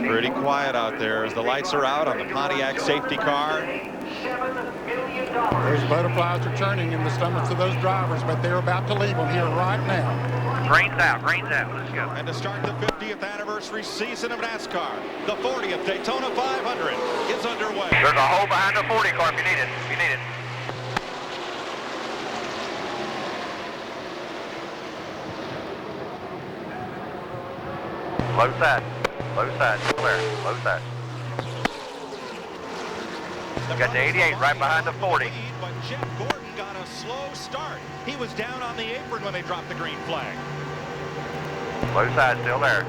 Pretty quiet out there as the lights are out on the Pontiac safety car. Those butterflies are turning in the stomachs of those drivers, but they're about to leave them here right now. Green's out, let's go. And to start the 50th anniversary season of NASCAR, the 40th Daytona 500 is underway. There's a hole behind the 40 car if you need it, Low side, clear, low side. You got the 88 right behind the 40. But Jeff Gordon got a slow start. He was down on the apron when they dropped the green flag. Low side still there.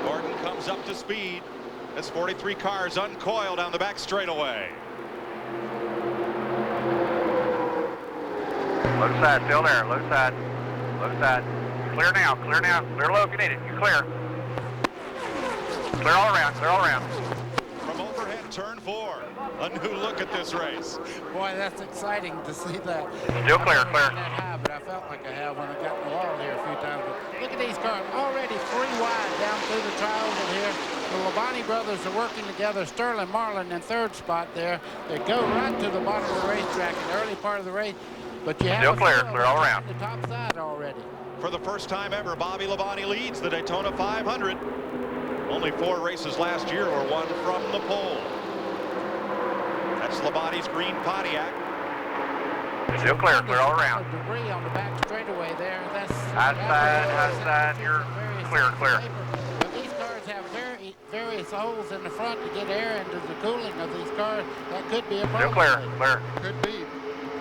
Gordon comes up to speed. This 43 car is uncoiled down the back straightaway. Low side still there, low side. Clear now, clear low if you need it, you're clear. Clear all around, From overhead, turn 4. A new look at this race. Boy, that's exciting to see that. Still clear. That high, but I felt like I have when I got in the wall here a few times. But look at these cars, already 3 wide down through the triangle here. The Labonte brothers are working together. Sterling Marlin in 3rd spot there. They go right to the bottom of the racetrack in the early part of the race. But you have still clear all around. The top side already. For the first time ever, Bobby Labonte leads the Daytona 500. Only 4 races last year were won from the pole. That's Labonte's green Pontiac. Still clear all around. Debris on the back straightaway there. That's high side, you're clear. But these cars have various holes in the front to get air into the cooling of these cars. That could be a problem. Still clear. Could be.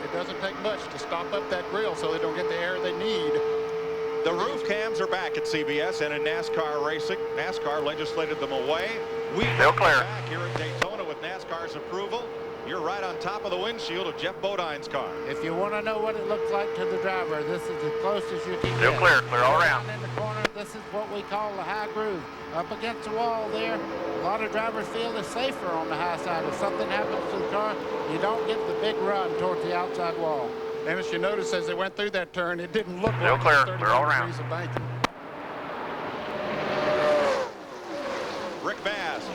It doesn't take much to stop up that grill so they don't get the air they need. The roof cams are back at CBS and in NASCAR racing. NASCAR legislated them away. We still clear. Back here at Daytona with NASCAR's approval. You're right on top of the windshield of Geoff Bodine's car. If you want to know what it looks like to the driver, this is as close as you can still get. Clear all around. In the corner, this is what we call the high groove. Up against the wall there, a lot of drivers feel it's safer on the high side. If something happens to the car, you don't get the big run towards the outside wall. And as you notice, as they went through that turn, it didn't look still like clear all around. Rick Mast,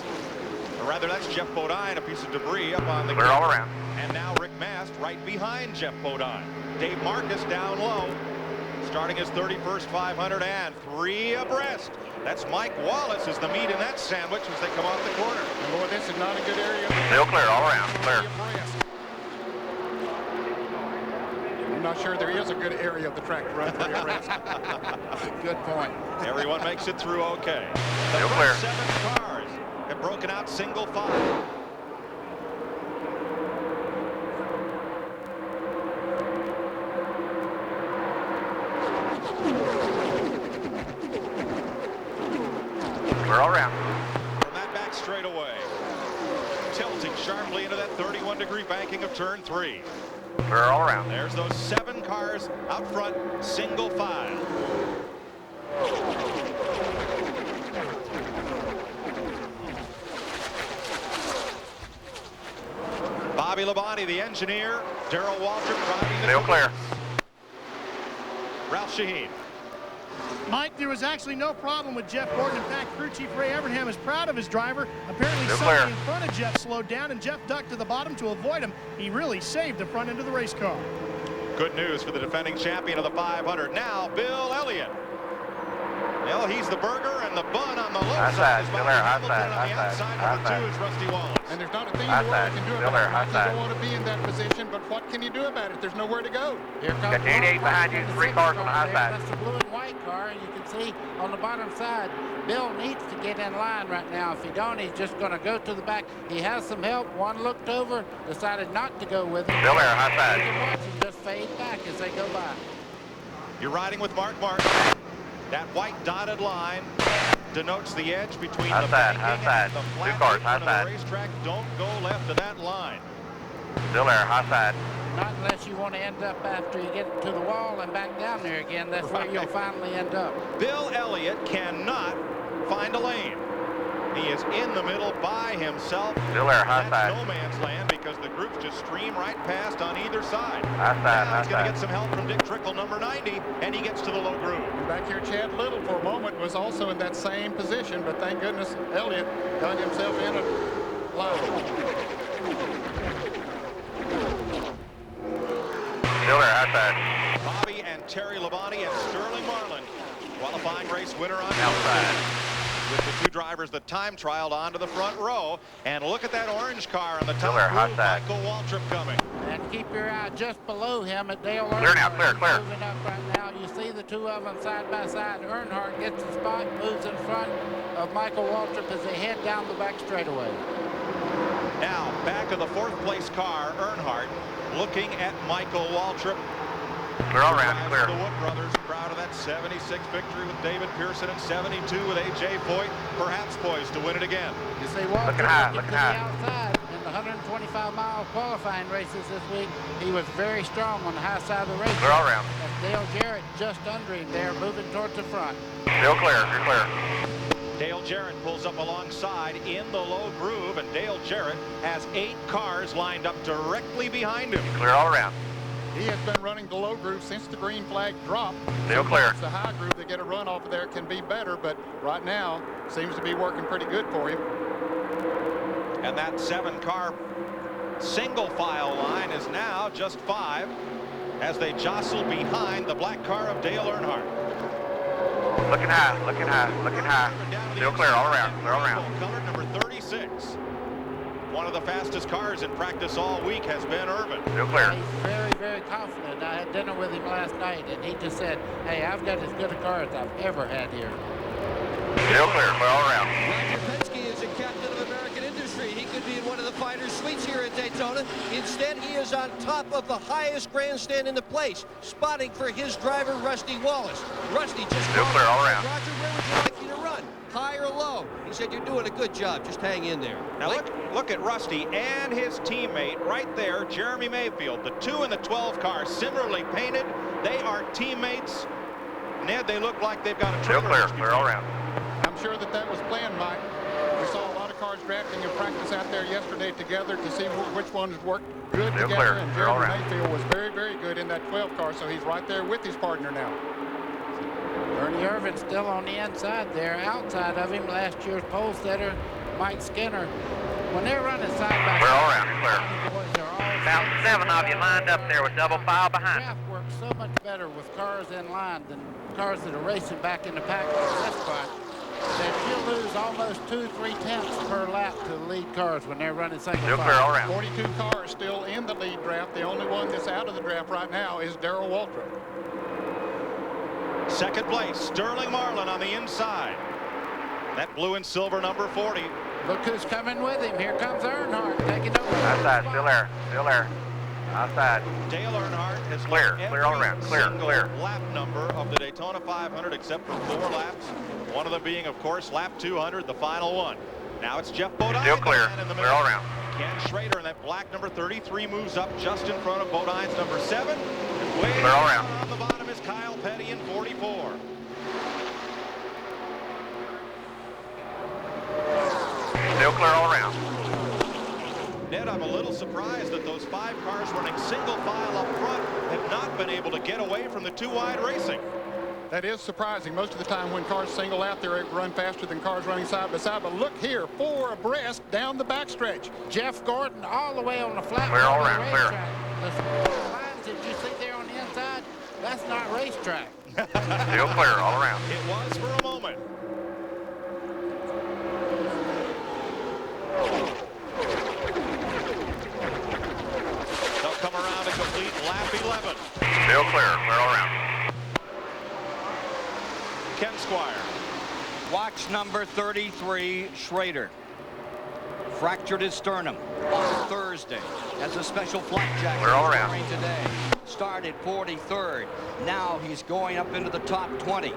or rather that's Geoff Bodine, a piece of debris up on the clear all around. And now Rick Mast right behind Geoff Bodine. Dave Marcus down low, starting his 31st 500 and 3 abreast. That's Mike Wallace is the meat in that sandwich as they come off the corner. And boy, this is not a good area. Still clear all around, clear. I'm not sure there is a good area of the track to run through the rest. Good point. Everyone makes it through okay. The still clear. 7 cars have broken out single file. Clear all around. From that back straightaway, tilting sharply into that 31-degree banking of turn 3. Clear all around. There's those 7 cars out front, single file. Bobby Labonte, the engineer. Darrell Waltrip driving the still clear. Ralph Sheheen. Mike, there was actually no problem with Jeff Gordon. In fact, crew chief Ray Evernham is proud of his driver. Apparently somebody in front of Jeff slowed down and Jeff ducked to the bottom to avoid him. He really saved the front end of the race car. Good news for the defending champion of the 500. Now, Bill Elliott. Well, he's the burger and the bun on the low side. Still there, high side, on the outside, number 2 is Rusty Wallace. And there's not a thing in the world you can do about it. You don't want to be in that position, but what can you do about it? There's nowhere to go. Here comes the 88 behind you, 3 cars on the high side. That's the blue and white car, and you can see on the bottom side, Bill needs to get in line right now. If he don't, he's just going to go to the back. He has some help. One looked over, decided not to go with him. Still there, high side. You can watch him just fade back as they go by. You're riding with Mark Martin. That white dotted line denotes the edge between the banking and the flat cars, high of side. the racetrack. Don't go left of that line. Still there, high side. Not unless you want to end up after you get to the wall and back down there again. That's where you'll finally end up. Bill Elliott cannot find a lane. He is in the middle by himself. Still there, high side. No man's land because as the groups just stream right past on either side. Now he's going to get some help from Dick Trickle, number 90, and he gets to the low groove. And back here, Chad Little for a moment was also in that same position, but thank goodness Elliott got himself in a low. Still there, outside. Bobby and Terry Labonte and Sterling Marlin, qualifying race winner on Outside. with the two drivers that time trialed onto the front row. And look at that orange car on the top Miller, groove, outside. Michael Waltrip coming. And keep your eye just below him at Dale Earnhardt. Clear now, clear. Moving up right now. You see the two of them side by side. Earnhardt gets the spot, moves in front of Michael Waltrip as they head down the back straightaway. Now, back of the fourth place car, Earnhardt, looking at Michael Waltrip. Clear all around, clear. The Wood brothers proud of that 76 victory with David Pearson and 72 with A.J. Foyt, perhaps poised to win it again. You see Waltrip Looking high, to looking the high. outside in the 125-mile qualifying races this week. He was very strong on the high side of the race. Clear all around. As Dale Jarrett just under him there, moving towards the front. Still clear, you're clear. Dale Jarrett pulls up alongside in the low groove, and Dale Jarrett has 8 cars lined up directly behind him. Clear all around. He has been running the low groove since the green flag dropped. Still clear. The high groove, they get a run off of there, can be better, but right now seems to be working pretty good for him. And that 7-car single file line is now just 5 as they jostle behind the black car of Dale Earnhardt. Looking high, looking high, looking high. Still clear all around, clear all around. Color number 36. One of the fastest cars in practice all week has been Irvin. Still clear. He's very, very confident. I had dinner with him last night, and he just said, hey, I've got as good a car as I've ever had here. Still clear, clear all around. Roger Penske is a captain of American industry. He could be in one of the fighters' suites here at Daytona. Instead, he is on top of the highest grandstand in the place, spotting for his driver, Rusty Wallace. Rusty just Still clear all around. Roger, where would you like me to run? High or low? He said, you're doing a good job. Just hang in there. Now look at Rusty and his teammate right there, Jeremy Mayfield. The 2 and the 12 cars similarly painted. They are teammates. Ned, they look like they've got a Still trailer. clear, clear all around. I'm sure that was planned, Mike. We saw a lot of cars drafting in practice out there yesterday together to see which ones worked good Still together. clear, And clear all Jeremy around. Mayfield was very, very good in that 12 car, so he's right there with his partner now. Bernie Irvin still on the inside there. Outside of him, last year's pole setter, Mike Skinner. When they're running side by Clear all side, around, clear. the boys are all About 7 of you lined up there with double file behind. Geoff works so much better with cars in line than cars that are racing back in the pack at this spot. That you'll lose almost 2-3 tenths per lap to the lead cars when they're running single Still file. clear all around. 42 cars still in the lead draft. The only one that's out of the draft right now is Darrell Waltrip. Second place, Sterling Marlin on the inside. That blue and silver number 40. Look who's coming with him. Here comes Earnhardt taking over. Outside, still there, still there. Outside. Dale Earnhardt has Clear, led clear all every around, clear, single clear. lap number of the Daytona 500 except for 4 laps. One of them being, of course, lap 200, the final one. Now it's Geoff Bodine. Still clear, in the clear middle. all around. Ken Schrader in that black number 33 moves up just in front of Bodine's number 7. Way Clear all around. on the bottom is Kyle Petty in 44. Still clear all around. Ned, I'm a little surprised that those 5 cars running single file up front have not been able to get away from the 2-wide racing. That is surprising. Most of the time when cars single out, they're able to run faster than cars running side by side. But look here, 4 abreast down the backstretch. Jeff Gordon all the way on the flat. Clear all part of around, the clear. racetrack. The lines that you see there on the inside, that's not racetrack. Still clear all around. It was for a moment. They'll come around to complete lap 11. Still clear all around. Ken Squier. Watch number 33, Schrader. Fractured his sternum on Thursday. Has a special flight jacket We're all he's around. wearing today. Started 43rd. Now he's going up into the top 20.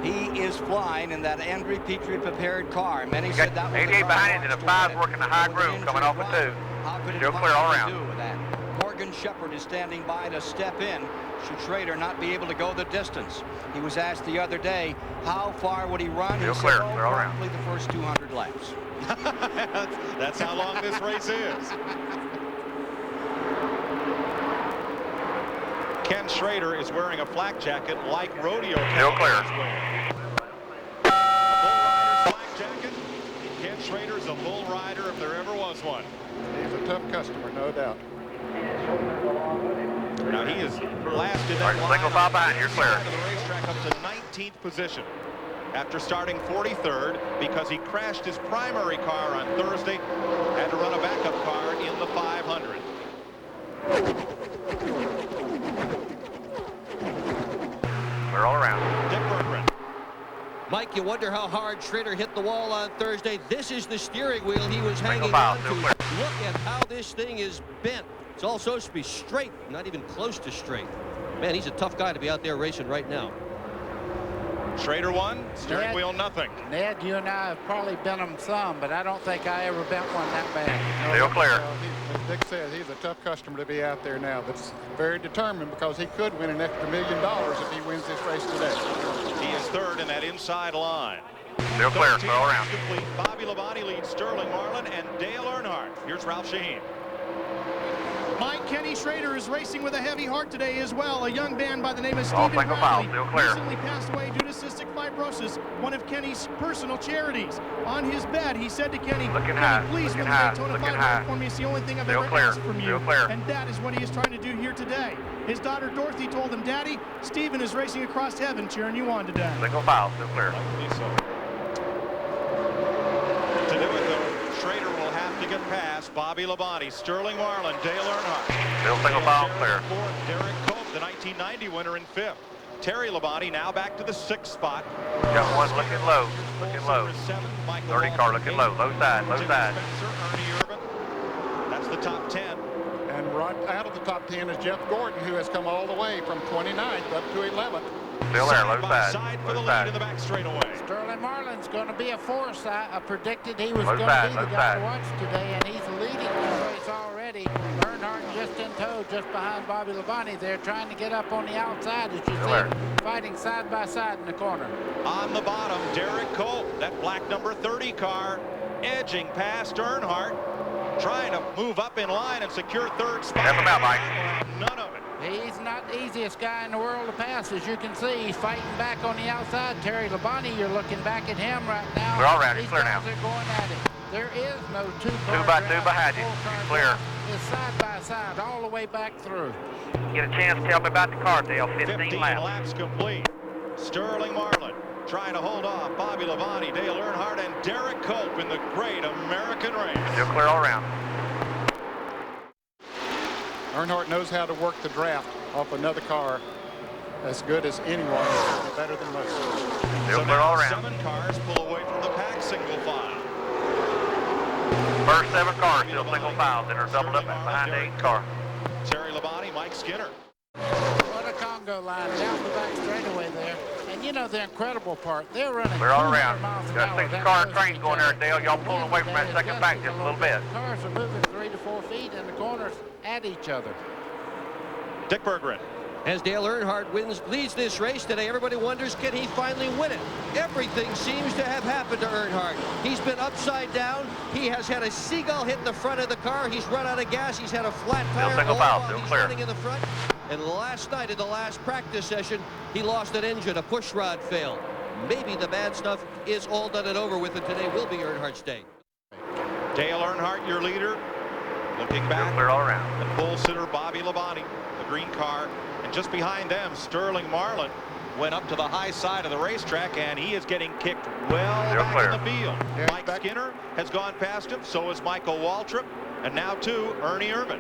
He is flying in that Andre Petrie prepared car. Many Got said that was 88 the car behind he it, and the wants to 5's win. working the high With groove injured coming off of driver, 2. How could it Still clear all possibly around. do with that? Morgan Shepherd is standing by to step in should Schrader not be able to go the distance. He was asked the other day, how far would he run? Still He clear, said, clear all around. probably the first 200 laps. That's how long this race is. Ken Schrader is wearing a flak jacket like rodeo Still clear. cowboys wear. A bull rider's flak jacket. Ken Schrader's a bull rider if there ever was one. He's a tough customer, no doubt. Now he is last in that All right, single file behind, you're clear. Of the racetrack up to 19th position after starting 43rd because he crashed his primary car on Thursday. Had to run a backup car in the 500. We're all around. Dick Berggren. Mike, you wonder how hard Schrader hit the wall on Thursday. This is the steering wheel he was Single hanging file, on to. still clear. Look at how this thing is bent. It's all supposed to be straight, not even close to straight. Man, he's a tough guy to be out there racing right now. Schrader won, steering Ned, wheel nothing. Ned, you and I have probably bent them some, but I don't think I ever bent one that bad. Still clear. Well, as Dick says, he's a tough customer to be out there now, but very determined because he could win an extra $1 million if he wins this race today. He is third in that inside line. Still clear. 13 We're all around. complete. Bobby Labonte leads Sterling Marlin and Dale Earnhardt. Here's Ralph Sheheen. Mike, Kenny Schrader is racing with a heavy heart today as well. A young man by the name of All Stephen single file, Bradley still clear. recently passed away due to cystic fibrosis, one of Kenny's personal charities. On his bed, he said to Kenny, Looking "Kenny, high, please looking win the high, Daytona looking 500 high. for me. It's the only thing I've Still ever clear, asked from you." still clear. And that is what he is trying to do here today. His daughter Dorothy told him, "Daddy, Stephen is racing across heaven cheering you on today." Single file. Still clear. Likely so. To do it, though, Schrader will have to get past Bobby Labonte, Sterling Marlin, Dale Earnhardt. Still single file. Clear. Fourth, Derek Cope, the 1990 winner, in fifth. Terry Labonte now back to the 6th spot. Got one looking low. Looking low. 30 car looking low. Low side. Low side. Spencer, Ernie Irvin. That's the top 10. And right out of the top 10 is Jeff Gordon, who has come all the way from 29th up to 11th. Still there. Low Side by side. side for the Low lead in the side. back straightaway. Sterling Marlin's going to be a force. I predicted he was Low going side, to be the low guy side. to watch today, and he's leading the race already. Earnhardt just in tow, just behind Bobby Labonte. They're trying to get up on the outside, as you Still there. see, fighting side by side in the corner. On the bottom, Derek Cope, that black number 30 car, edging past Earnhardt, trying to move up in line and secure third spot. Step him out, Mike. None of it. He's not the easiest guy in the world to pass, as you can see. He's fighting back on the outside. Terry Labonte, you're looking back at him right now. We're all ready. These Clear guys now. are going at it. There is no two-car Two by two drive. behind you. Full-car Clear. drive. It's side by side, all the way back through. Get a chance to tell me about the car, Dale. 15 laps complete. Sterling Marlin trying to hold off Bobby Labonte, Dale Earnhardt, and Derek Cope in the great American race. Still clear all around. Earnhardt knows how to work the draft off another car as good as anyone, better than most. Still So clear now all around. 7 cars pull away from the pack single file. First 7 cars still single file. Then are doubled up behind the 8th car. Terry Labonte, Mike Skinner. What a Congo line down the back straightaway there. And you know the incredible part, they're running We're all 200 around. miles an Got hour. 6 That car goes train to going each there, other. Dale. Y'all pulling away from that second bank just a little bit. Cars are moving 3 to 4 feet in the corners at each other. Dick Berggren. As Dale Earnhardt leads this race today, everybody wonders, can he finally win it? Everything seems to have happened to Earnhardt. He's been upside down. He has had a seagull hit the front of the car. He's run out of gas. He's had a flat tire. single all file, while still he's clear. running in the front. And last night in the last practice session, he lost an engine. A push rod failed. Maybe the bad stuff is all done and over with, and today will be Earnhardt's day. Dale Earnhardt, your leader. Looking Still back, clear all around. the pole sitter Bobby Labonte, the green car. And just behind them, Sterling Marlin went up to the high side of the racetrack, and he is getting kicked well Still back clear. in the field. Yeah, Mike back. Skinner has gone past him. So has Michael Waltrip. And now, too, Ernie Irvin.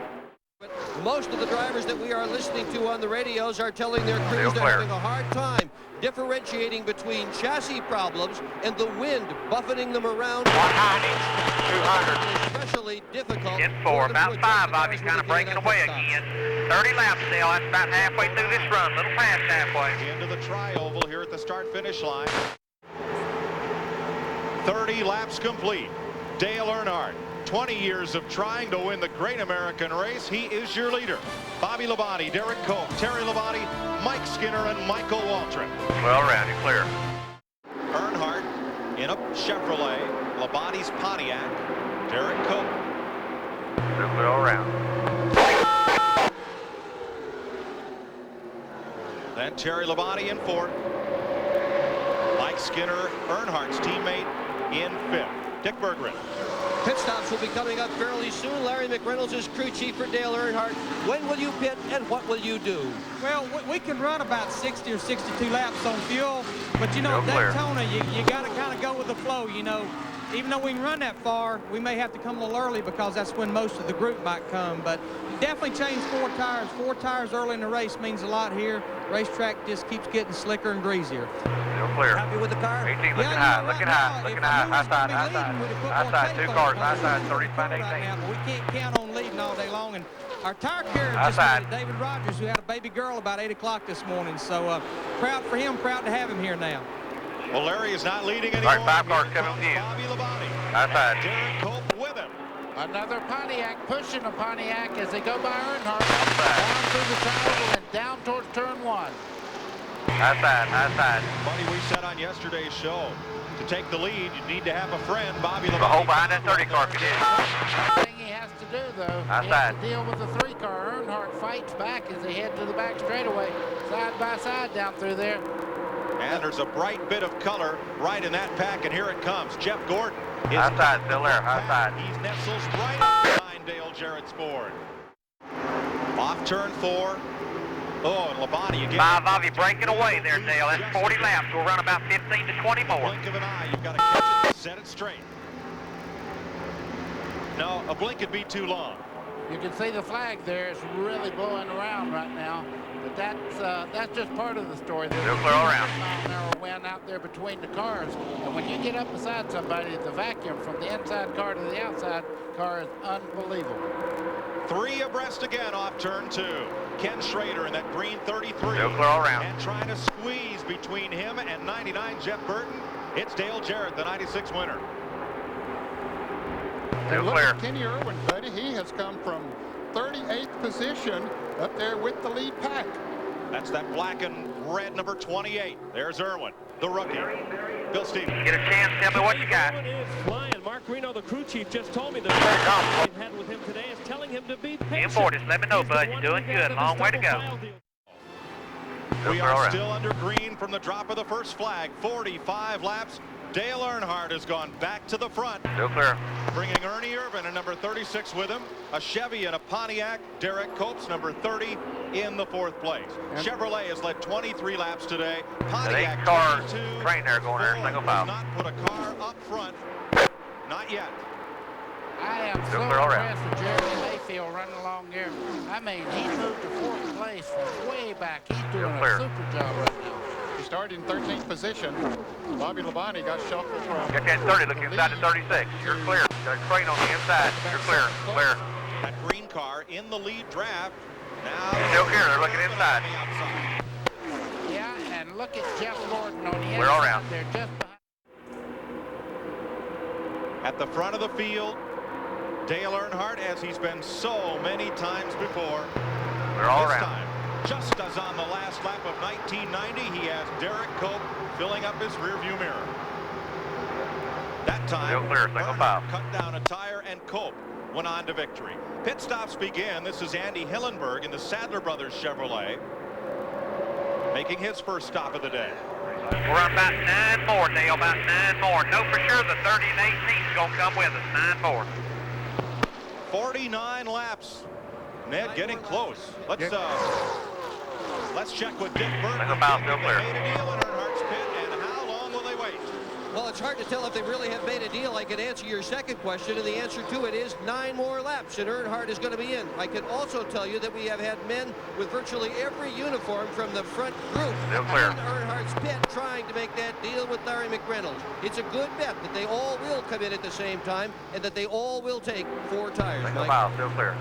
But most of the drivers that we are listening to on the radios are telling their crews Still they're clear. having a hard time differentiating between chassis problems and the wind buffeting them around. 190, 200. Especially difficult. In for 4, them about to 5, adjust Bobby, the kind cars of when breaking they get away in that pit again. 30 laps, Dale. That's about halfway through this run. A little past halfway. Into the tri-oval here at the start-finish line. 30 laps complete. Dale Earnhardt, 20 years of trying to win the great American race. He is your leader. Bobby Labonte, Derek Cope, Terry Labonte, Mike Skinner, and Michael Waltrip. Well around, you're clear. Earnhardt in a Chevrolet, Labonte's Pontiac, Derek Cope. Still clear all around. And Terry Labonte in fourth. Mike Skinner, Earnhardt's teammate, in fifth. Dick Berggren. Pit stops will be coming up fairly soon. Larry McReynolds is crew chief for Dale Earnhardt. When will you pit and what will you do? Well, we can run about 60 or 62 laps on fuel, but you know, Daytona, you got to kind of go with the flow, you know. Even though we can run that far, we may have to come a little early because that's when most of the group might come. But definitely change 4 tires. 4 tires early in the race means a lot here. Racetrack just keeps getting slicker and greasier. Still clear. Happy with the car? 18 looking high, looking high, looking high. High side, high side. High side, 2 cars, high side, 35, 18. But we can't count on leading all day long. And our tire carrier just Outside. made it, David Rogers, who had a baby girl about 8 o'clock this morning. So proud for him, proud to have him here now. Well, Larry is not leading anymore. All right, 5 cars coming with you. Bobby Labonte. High side. Derek Cope with him. Another Pontiac pushing a Pontiac as they go by Earnhardt. Down through the triangle and down towards turn 1. High side, high side. Buddy, we said on yesterday's show, to take the lead, you need to have a friend, Bobby Labonte. The hole behind that 30 car if you did. The thing he has to do, though, he has to deal with the 3 car. Earnhardt fights back as they head to the back straightaway, side by side down through there. And there's a bright bit of color right in that pack, and here it comes. Jeff Gordon. High side, still there, high side. He's nestles right up behind Dale Jarrett's Ford. Off turn 4. Oh, and Labonte again. Bobby breaking away there, Dale. That's 40 laps. We'll run about 15 to 20 more. Blink of an eye. You've got to catch it, set it straight. No, a blink would be too long. You can see the flag there is really blowing around right now. But that's just part of the story. There's They'll clear all around. a narrow wind out there between the cars. And when you get up beside somebody, the vacuum from the inside car to the outside car is unbelievable. 3 abreast again off turn 2. Ken Schrader in that green 33. They'll clear all around. And trying to squeeze between him and 99 Jeff Burton. It's Dale Jarrett, the 96 winner. They'll Look clear. at Kenny Irwin, buddy. He has come from 38th position up there with the lead pack. That's that black and red number 28. There's Irwin, the rookie. Bill Stevens. Get a chance, tell me what you got. Is flying. Mark Reno, the crew chief, just told me the Tom. I've had with him today is telling him to be patient. In 40s, let me know, bud. You're doing good. Long way to go. We are still under green from the drop of the first flag. 45 laps. Dale Earnhardt has gone back to the front. Still clear. Bringing Ernie Irvin, a number 36 with him. A Chevy and a Pontiac. Derek Cope's number 30 in the 4th place. Chevrolet has led 23 laps today. Pontiac 8 car 22. train there going there, single file. Not put a car up front. Not yet. I am so impressed with Jeremy Mayfield running along here. I mean, he moved to 4th place from way back. He's doing a super job right now. He started in 13th position. Bobby Labonte got shuffled from. Get that 30, look inside the 36. You're clear. Got a crane on the inside. You're clear. Clear. That green car in the lead draft. Now Still here. They're looking inside. Yeah, and look at Jeff Gordon on the We're all inside. around. They're just behind. At the front of the field, Dale Earnhardt, as he's been so many times before. We're all this around. time, just as on the last lap of 1990, he has Derek Cope filling up his rearview mirror. That time, Still clear, single file. Earnhardt cut down a tire and Cope went on to victory. Pit stops begin. This is Andy Hillenberg in the Sadler Brothers Chevrolet, making his first stop of the day. We're about 9 more, Dale, about 9 more. Know for sure the 30 and 18 is going to come with us, 9 more. 49 laps. Ned getting close. Let's check with Dick Burton. Single file still clear. Made a deal in Earnhardt's pit, and how long will they wait? Well, it's hard to tell if they really have made a deal. I can answer your second question, and the answer to it is 9 more laps, and Earnhardt is going to be in. I can also tell you that we have had men with virtually every uniform from the front group Still clear. in Earnhardt's pit trying to make that deal with Larry McReynolds. It's a good bet that they all will come in at the same time and that they all will take 4 tires. Single Mike. file still clear.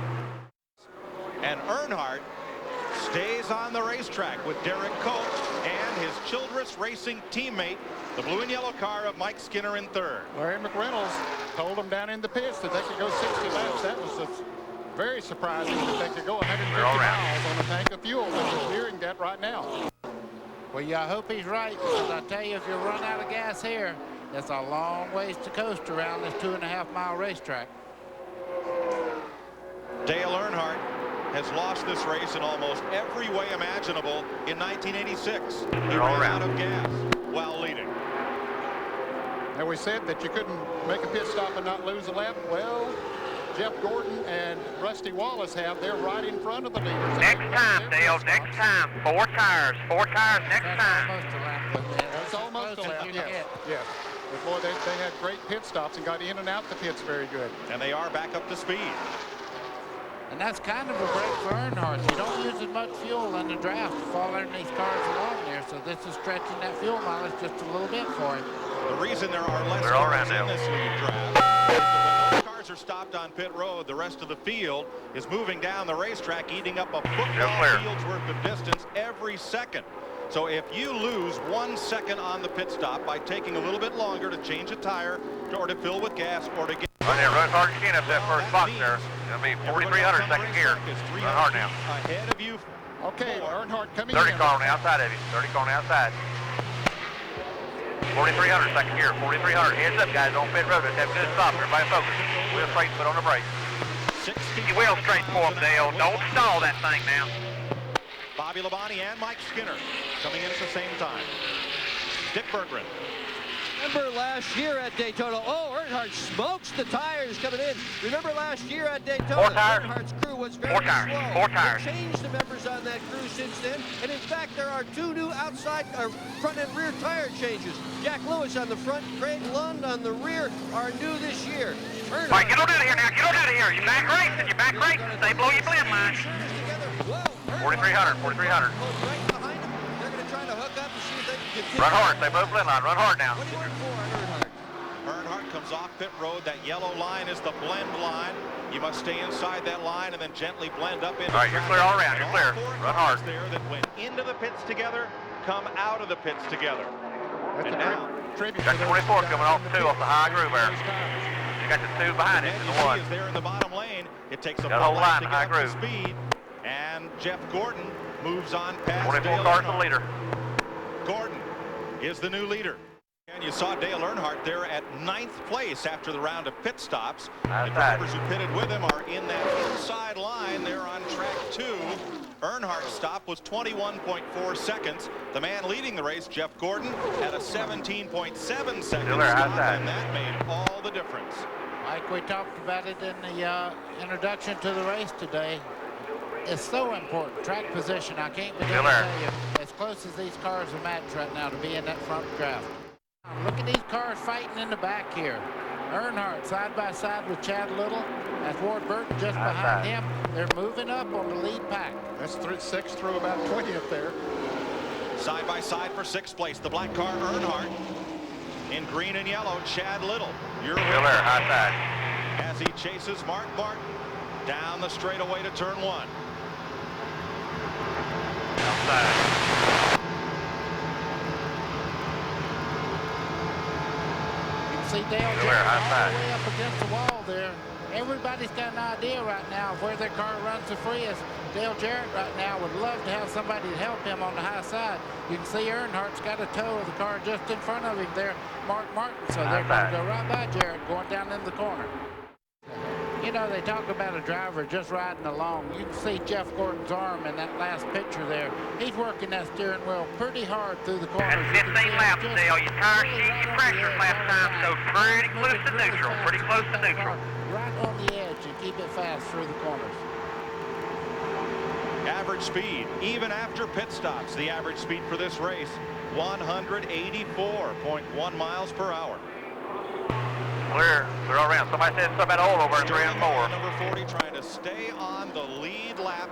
And Earnhardt stays on the racetrack with Derek Cope and his Childress Racing teammate, the blue and yellow car of Mike Skinner in 3rd. Larry McReynolds told them down in the pits that they could go 60 laps. That was very surprising that they could go 150 miles on a tank of fuel. We're hearing that right now. Well, yeah, I hope he's right, because I tell you, if you run out of gas here, that's a long ways to coast around this 2.5-mile racetrack. Dale Earnhardt has lost this race in almost every way imaginable in 1986. He They're all ran out around. of gas while leading. Now, we said that you couldn't make a pit stop and not lose a lap. Well, Jeff Gordon and Rusty Wallace have. They're right in front of the leaders. Next time, Dale, next time. 4 tires next time. Almost a lap. That's almost a Close as lap, you yes. get. Yes. But boy, they had great pit stops and got in and out the pits very good. And they are back up to speed. And that's kind of a break for Earnhardt. You don't use as much fuel in the draft to fall in these cars along there, so this is stretching that fuel mileage just a little bit for him. The reason there are less They're all cars around in now. this lead draft is that when those cars are stopped on pit road, the rest of the field is moving down the racetrack, eating up a football clear. field's worth of distance every second. So if you lose 1 second on the pit stop by taking a little bit longer to change a tire or to fill with gas or to get... Run there, run hard again up that first box there. It'll be 4,300 second gear. Run hard now. Ahead of you. Okay, Earnhardt coming 30 in. car on the outside of you. 30 car on the outside. 4,300 second gear. 4,300. Heads up, guys, on pit road. Let's have a good stop. Everybody focus. Wheel straight, foot on the brake. Keep your wheel straight for them, Dale. Don't stall that thing now. Bobby Labonte and Mike Skinner coming in at the same time. Dick Berggren. Remember last year at Daytona, Earnhardt smokes the tires coming in. Remember last year at Daytona, 4 tires. Earnhardt's crew was very 4 tires. slow. 4 tires. They changed the members on that crew since then, and in fact, there are 2 new outside, front and rear tire changes. Jack Lewis on the front, Craig Lund on the rear are new this year. All right, get on out of here now. Get on out of here. You're back racing. You're back racing. Stay below your blend line. 4,300. 4,300. Right behind them. They're going to try to hook up and see if they can continue. Run hard. Stay below blend line. Run hard now. What do you want for on Earnhardt? Earnhardt comes off pit road. That yellow line is the blend line. You must stay inside that line and then gently blend up into All right, you're clear all around. You're clear. Run hard. There that went into the pits together, come out of the pits together. That's And a now, tribute Got to 24 those coming off guys 2 off the high groove there. tires. You got the 2 behind it and and you the 1. see is there in the bottom lane. It takes a Got a whole full lap line to high get up to groove. speed. And Jeff Gordon moves on past 24 Dale cars the Earnhardt. leader. Gordon is the new leader. And you saw Dale Earnhardt there at 9th place after the round of pit stops. The Outside. drivers who pitted with him are in that inside line. They're on track 2. Earnhardt's stop was 21.4 seconds. The man leading the race, Jeff Gordon, had a 17.7 second Still there, stop, outside. and that made all the difference. Like we talked about it in the introduction to the race today, it's so important. Track position, I can't begin to tell you, as close as these cars are matched right now to be in that front draft. Look at these cars fighting in the back here. Earnhardt side by side with Chad Little. That's Ward Burton just behind him. They're moving up on the lead pack. That's 6 through about 20th there. Side by side for 6th place, the black car Earnhardt. In green and yellow, Chad Little. You're Still there, high side. as he chases Mark Martin down the straightaway to turn 1. Outside. You can see Dale Still Jarrett there, high all side. the way up against the wall there. Everybody's got an idea right now of where their car runs the freest. Dale Jarrett right now would love to have somebody to help him on the high side. You can see Earnhardt's got a toe of the car just in front of him there, Mark Martin. So they're going to go right by Jarrett going down in the corner. You know, they talk about a driver just riding along. You can see Jeff Gordon's arm in that last picture there. He's working that steering wheel pretty hard through the corners. That's 15 laps, Dale. Your tire sheet, your pressure last time, so pretty close to neutral. Pretty close to neutral. Right on the edge and keep it fast through the corners. Average speed, even after pit stops, the average speed for this race, 184.1 miles per hour. Clear all around. Somebody said something about oil over in 3 and 4. Number 40 trying to stay on the lead lap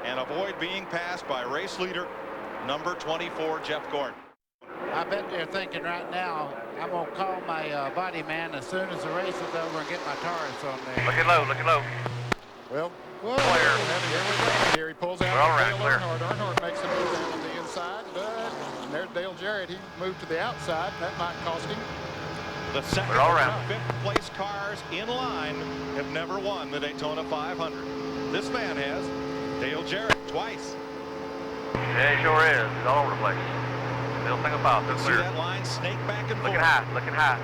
and avoid being passed by race leader number 24, Jeff Gordon. I bet they're thinking right now, I'm going to call my body man as soon as the race is over and get my tires on there. Looking low, looking low. Well, Whoa. here we go. Here he pulls out We're all right, Dale clear. Earnhardt. Earnhardt makes a move down on the inside, but there's Dale Jarrett. He moved to the outside. That might cost him. The second We're all and around. 5th place cars in line have never won the Daytona 500. This man has. Dale Jarrett twice. Yeah, he sure is. He's all over the place. Still single file, still See clear. that line snake back and forth. Looking high, looking high.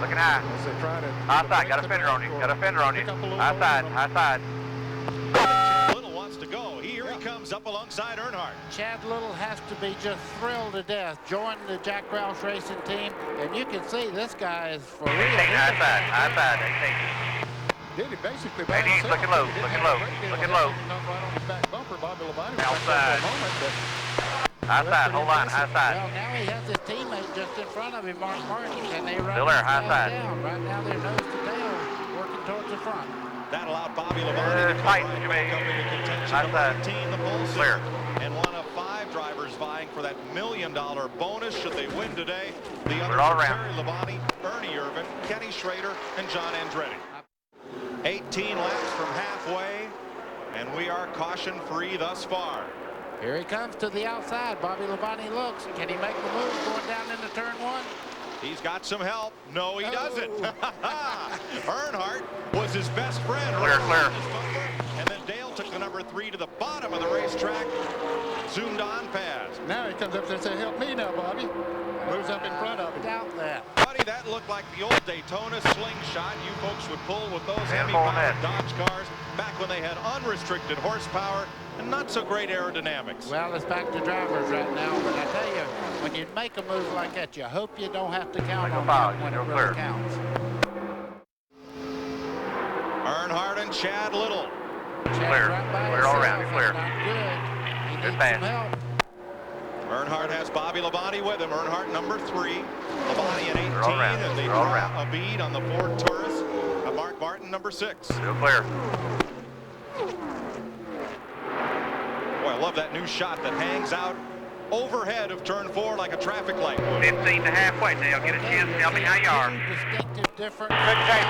Looking high. As they try to High side, got a fender on you. Got a fender on you. Pick up a little High side, momentum. high side. comes up alongside Earnhardt. Chad Little has to be just thrilled to death joining the Jack Roush racing team, and you can see this guy is for real. 18, high side, 18. Did he basically 18's looking low, looking low, looking low. Right on his back bumper. Bobby Labonte Outside. High side, hold on, high side. Well, now he has his teammate just in front of him, Mark Martin, and they run Still there, high side. down. Right now they're nose to tail, working towards the front. That allowed Bobby Labonte to come tight, right Jimmy. back up into contention. High Number side. 18, the pole Clear. sitter, and one of 5 drivers vying for that $1 million bonus should they win today. The others all are around. Terry Labonte, Ernie Irvin, Kenny Schrader, and John Andretti. 18 laps from halfway, and we are caution-free thus far. Here he comes to the outside. Bobby Labonte looks. Can he make the move going down into turn 1? He's got some help. No, he doesn't. Earnhardt was his best friend. Clear, clear. And then Dale took the number 3 to the bottom of the racetrack. Zoomed on past. Now he comes up there and says, help me now, Bobby. Moves up in front of him. Doubt that. Buddy, that looked like the old Daytona slingshot you folks would pull with those Man, heavy-powered Dodge cars back when they had unrestricted horsepower and not so great aerodynamics. Well, it's back to drivers right now, but I tell you, when you make a move like that, you hope you don't have to count on that when it really counts. Earnhardt and Chad Little. Clear. Clear all around. Clear. Not good. He Good needs pass. some help. Earnhardt has Bobby Labonte with him. Earnhardt number 3. Labonte at 18, all around. and they They're all draw around. a bead on the Ford Taurus. Mark Martin number 6. Still clear. Boy, I love that new shot that hangs out overhead of turn 4 like a traffic light would. 15 to halfway, Dale. Get a chance. Tell me how you are. Distinctive, different. Good shape.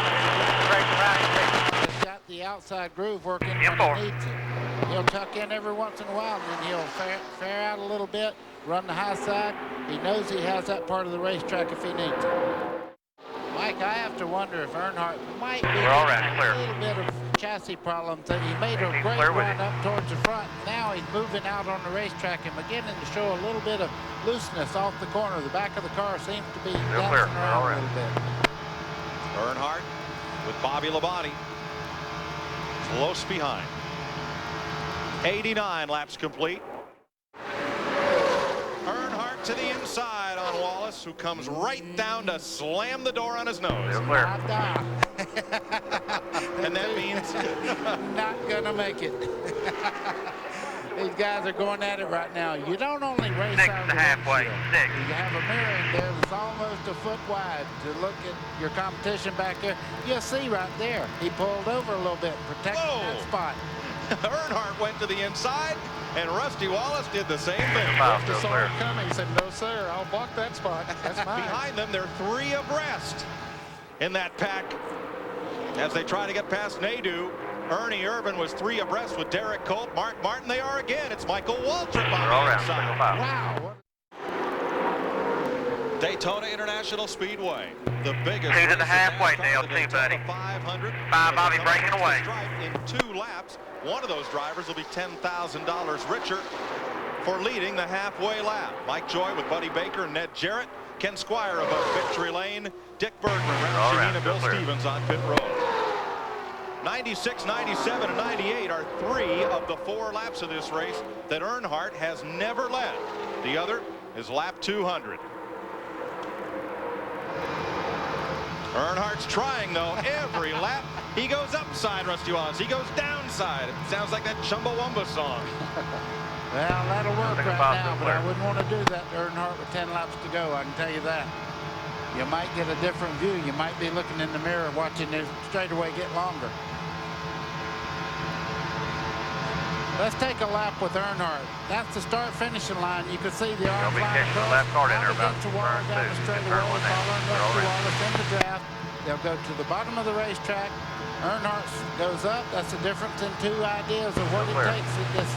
Great ride. He's got the outside groove working M4. when he needs it. He'll tuck in every once in a while, and then he'll fare out a little bit, run the high side. He knows he has that part of the racetrack if he needs it. Mike, I have to wonder if Earnhardt might be all right, having clear. a little bit of chassis problems. That he made a He's great clear with run it. up towards the front. Now he's moving out on the racetrack and beginning to show a little bit of looseness off the corner. The back of the car seems to be Still dancing clear. around All a right. little bit. Earnhardt with Bobby Labonte close behind. 89 laps complete. Earnhardt to the inside on Wallace, who comes right down to slam the door on his nose. Still clear. And that means not gonna make it. These guys are going at it right now. You don't only race 6 out of to the halfway. windshield. 6. You have a mirror in there that's almost a foot wide to look at your competition back there. You'll see right there. He pulled over a little bit, protecting that spot. Earnhardt went to the inside, and Rusty Wallace did the same thing. Still Saw clear. him coming. He said, no, sir, I'll block that spot. That's mine. Behind them, they're 3 abreast in that pack. As they try to get past Nadeau, Ernie Irvin was 3 abreast with Derek Colt. Mark Martin, they are again. It's Michael Waltrip on We're all the around. inside. Single file. Wow. Daytona International Speedway, the biggest 2 to the race in halfway, NASCAR, Dale, the 2, Daytona buddy. 500. 5, Bobby, And breaking across away. the stripe in 2 laps. One of those drivers will be $10,000 richer for leading the halfway lap. Mike Joy with Buddy Baker and Ned Jarrett. Ken Squier above victory lane. Dick Bergman, All Ron right, Sheheen, and Bill still clear. Stevens on pit road. 96, 97, and 98 are 3 of the 4 laps of this race that Earnhardt has never led. The other is lap 200. Earnhardt's trying, though, every lap. He goes upside, Rusty Wallace. He goes downside. It sounds like that Chumbawamba song. Well, that'll work Think right about now, this but I there. wouldn't want to do that to Earnhardt with 10 laps to go. I can tell you that. You might get a different view. You might be looking in the mirror watching the straightaway get longer. Let's take a lap with Earnhardt. That's the start-finishing line. You can see the arms They'll be line catching the across, left guard in there out about against the wall, turn down 2. the straightaway, Turn 1 there. following They're all Rusty right. Wallace in the draft. They'll go to the bottom of the racetrack. Earnhardt goes up. That's the difference in 2 ideas of what it Clear. takes in this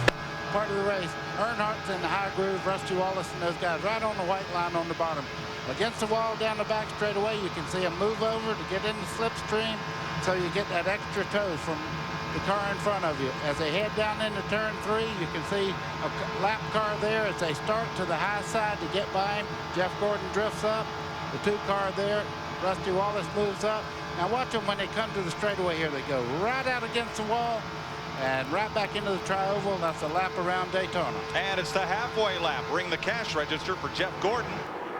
part of the race. Earnhardt's in the high groove. Rusty Wallace and those guys right on the white line on the bottom. Against the wall down the back straightaway, you can see them move over to get in the slipstream, so you get that extra tow from the car in front of you. As they head down into turn 3, you can see a lap car there as they start to the high side to get by him. Jeff Gordon drifts up. The 2 car there. Rusty Wallace moves up. Now watch them when they come to the straightaway here. They go right out against the wall. And right back into the tri-oval. That's a lap around Daytona. And it's the halfway lap. Ring the cash register for Jeff Gordon.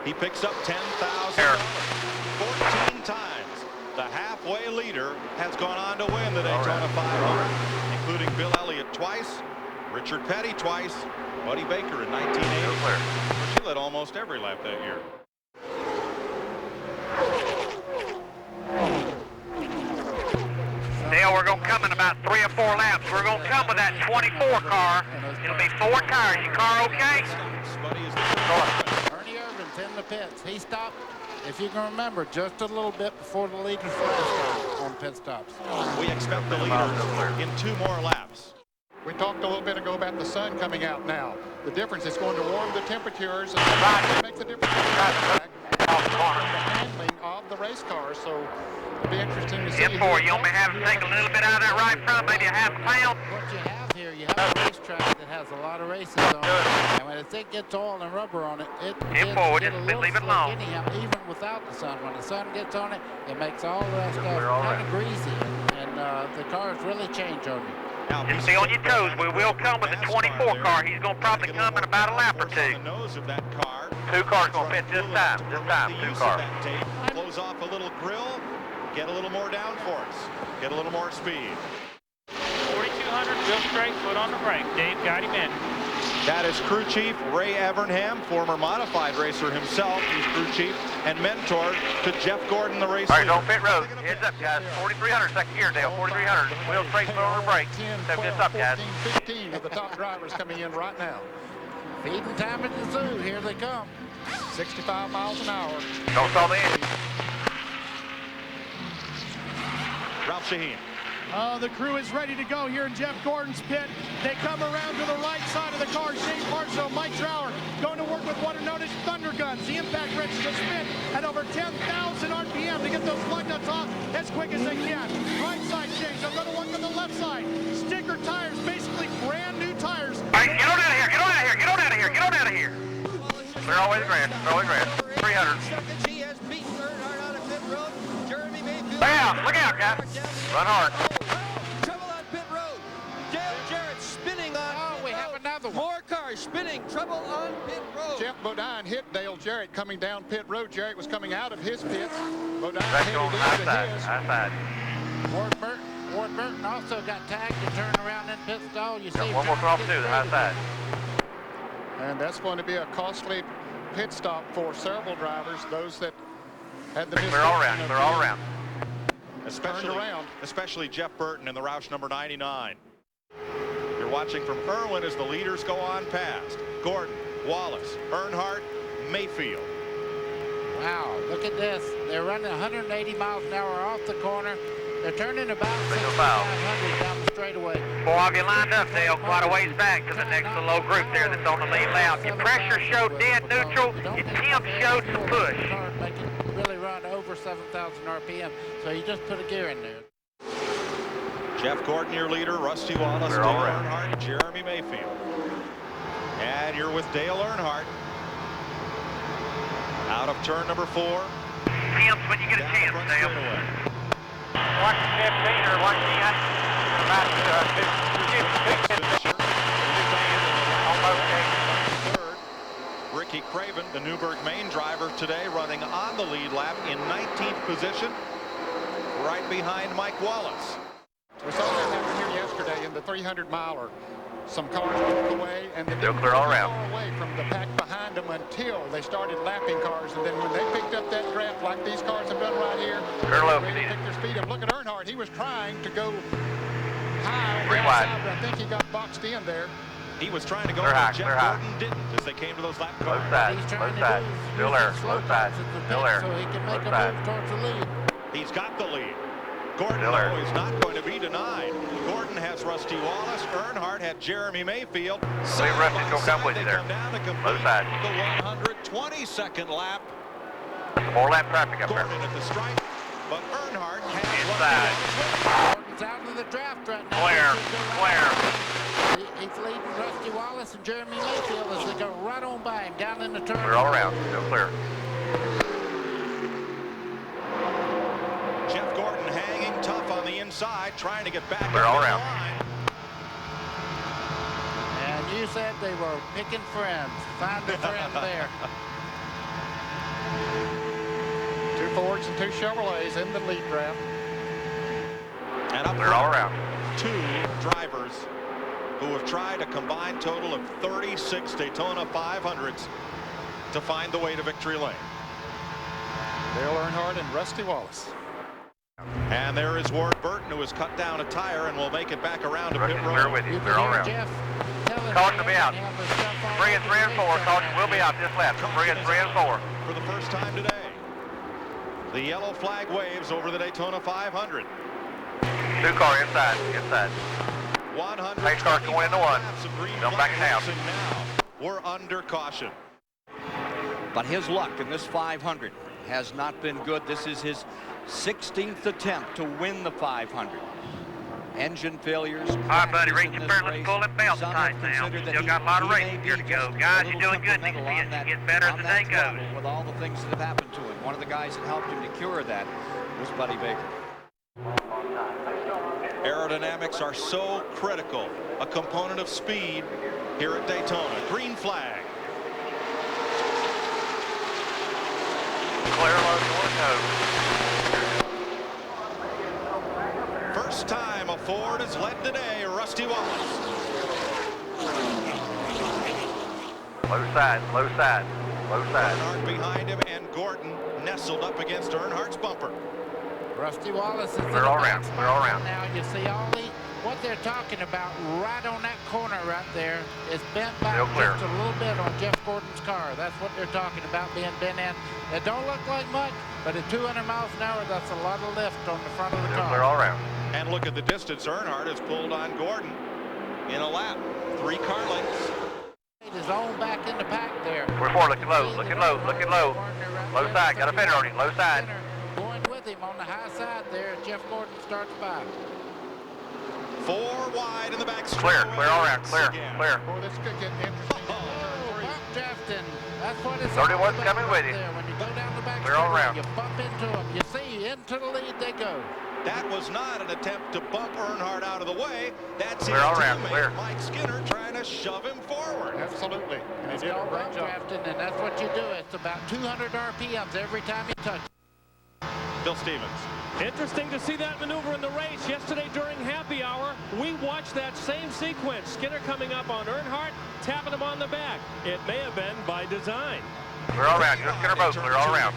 He picks up $10,000. 14 times the halfway leader has gone on to win the Daytona 500, including Bill Elliott twice, Richard Petty twice, Buddy Baker in 1980. She led almost every lap that year. Dale, we're going to come in about 3 or 4 laps. We're going to come with that 24 car. It'll be 4 tires. Your car okay? Ernie Irvin's in the pits. He stopped, if you can remember, just a little bit before the leader's flash on pit stops. We expect the leader in 2 more laps. We talked a little bit ago about the sun coming out now. The difference is going to warm the temperatures and it makes a difference in the handling of the race cars. So it'll be interesting to see. M4, you only have to take a little bit out of that right front, maybe a half a pound. What you have here, you have a racetrack that has a lot of races on it. And when it gets oil and rubber on it, it M4, gets just a little leave it slick alone. anyhow, even without the sun. When the sun gets on it, it makes all of that stuff kind of greasy. And the cars really change on you. Now, Just be on your toes. We will come with the 24 car. He's going to probably come in about a lap or 2. The nose of that car. 2 cars going to fit this time. This time, 2 cars. Close off a little grill, get a little more downforce, get a little more speed. 4,200, real straight, foot on the brake. Dave got him in. That is crew chief Ray Evernham, former modified racer himself. He's crew chief and mentor to Jeff Gordon, the race All right, leader. don't pit road. Heads up, guys. 4,300, second gear, Dale. 4,300. Wheel straight, foot on the brake. 10, Step 12, this up, guys. 14, 15 of the top drivers coming in right now. Feeding time at the zoo. Here they come. 65 miles an hour. Don't stall the engine. Ralph Sheheen. The crew is ready to go here in Jeff Gordon's pit. They come around to the right side of the car. Shane Parzo, Mike Trower going to work with what are known as thunder guns. The impact wrenches will spin at over 10,000 RPM to get those lug nuts off as quick as they can. Right side change. They're going to work on the left side. Sticker tires, basically brand new tires. All right, get on out of here. Get on out of here. Get on out of here. Get on out of here. They're always grand. They're always grand. 300. He has beaten Earnhardt out of pit road. Jeremy Mayfield. Look out, guys. Run hard. Trouble on pit road. Dale Jarrett spinning on pit we have road. another one. More cars spinning. Trouble on pit road. Jeff Bodine hit Dale Jarrett coming down pit road. Jarrett was coming out of his pits. Bodine That's headed going high into side. his. High side. Ward Burton also got tagged to turn around in pit stall. You see Got one more cross too, the high side. And that's going to be a costly pit stop for several drivers. Those that had the They're all around. They're all around. Especially Jeff Burton in the Roush number 99. You're watching from Irwin as the leaders go on past. Gordon, Wallace, Earnhardt, Mayfield. Wow, look at this. They're running 180 miles an hour off the corner. They're turning about Single file. 6,500 down the straightaway. 4 of you lined up, Dale, quite a ways back to the next little group there that's on the lead lap. Your pressure showed dead neutral. Your temp showed some push. Make it really run over 7,000 RPM, so you just put a gear in there. Jeff Gordon, your leader, Rusty Wallace, They're Dale all around. Earnhardt, Jeremy Mayfield. And you're with Dale Earnhardt. Out of turn number 4. Temps when you get a Down chance, the front Dale. straightaway. Watch 15 or watch the about Third, Ricky Craven, the Newburgh main driver today, running on the lead lap in 19th position, right behind Mike Wallace. We saw that happen here yesterday in the 300-miler. Some cars moved away, and they They'll didn't clear all move around. far away from the pack behind them until they started lapping cars. And then when they picked up that draft, like these cars have done right here, They're low, they Steve. picked their speed up. Look at Earnhardt. He was trying to go high on the Pretty wide. outside, but I think he got boxed in there. He was trying to go They're where high, Jeff they're high. Gordon didn't as they came to those lap Low cars. side, He's low trying to side. do is Still use there, his low slow side. times at the Still pit there. so he can make Low a side. move towards the lead. He's got the lead. Gordon, Still there. though, is not going to be denied. Gordon has Rusty Wallace. Earnhardt had Jeremy Mayfield. Rusty's gonna come with you there. They come down to complete Low side. the 122nd lap. 4 lap traffic up there. Gordon at the stripe, but Earnhardt has Inside. Gordon's out of the draft right now. Clear, He should go clear. right. He's leading Rusty Wallace and Jeremy Mayfield as they go right on by him down in the turn. We're all around. Still clear. Jeff Gordon hanging tough on the inside, trying to get back They're all into the around. line. you said they were picking friends. Find a friend there. 2 Fords and 2 Chevrolets in the lead draft. And up Clear all around. 2 drivers who have tried a combined total of 36 Daytona 500s to find the way to victory lane. Dale Earnhardt and Rusty Wallace. And there is Ward Burton, who has cut down a tire and will make it back around to pit Clear road. with you. Clear all around. Jeff, Caution will be out. 3 and 3 and 4. Caution will be out this lap. 3 and 3 and 4. For the first time today, the yellow flag waves over the Daytona 500. 2 car inside. Inside. 100 Pace car going into 1. Don't back it down. Now we're under caution. But his luck in this 500 has not been good. This is his 16th attempt to win the 500. Engine failures. All right, buddy, reach your turn. Let's pull that belt tight now. Still got a lot of racing here to go. Guys, you're doing good. These things get better as the day goes. With all the things that have happened to him. One of the guys that helped him to cure that was Buddy Baker. Aerodynamics are so critical, a component of speed here at Daytona. Green flag. Clear low door First time a Ford has led today, Rusty Wallace. Low side, low side, low side. Earnhardt behind him, and Gordon nestled up against Earnhardt's bumper. Rusty Wallace is Clear all around. Clear all around. Now you see all the what they're talking about right on that corner right there is bent back just a little bit on Jeff Gordon's car. That's what they're talking about being bent in. It don't look like much, but at 200 miles an hour, that's a lot of lift on the front of the car. Clear all around. And look at the distance Earnhardt has pulled on Gordon in a lap. 3 car lengths. His own back in the pack there. We're 4 looking low, looking low, looking low. Low side, got a fender on him, low side. Going with him on the high side there, Jeff Gordon starts by. 4 wide in the back straight. Clear all around, clear. Oh, this could get interesting. Bump drafting. That's what it's 31's all about coming with right you. there. When you go down the back Clear all straightaway, around. you bump into them. You see, into the lead they go. That was not an attempt to bump Earnhardt out of the way. That's his Clear all around, teammate, clear. Mike Skinner, trying to shove him forward. Absolutely. And he It's did a called great bump job. drafting, and that's what you do. It's about 200 RPMs every time you touch. Bill Stevens. Interesting to see that maneuver in the race. Yesterday during happy hour, we watched that same sequence. Skinner coming up on Earnhardt, tapping him on the back. It may have been by design. Clear all around, just Skinner both, clear all around.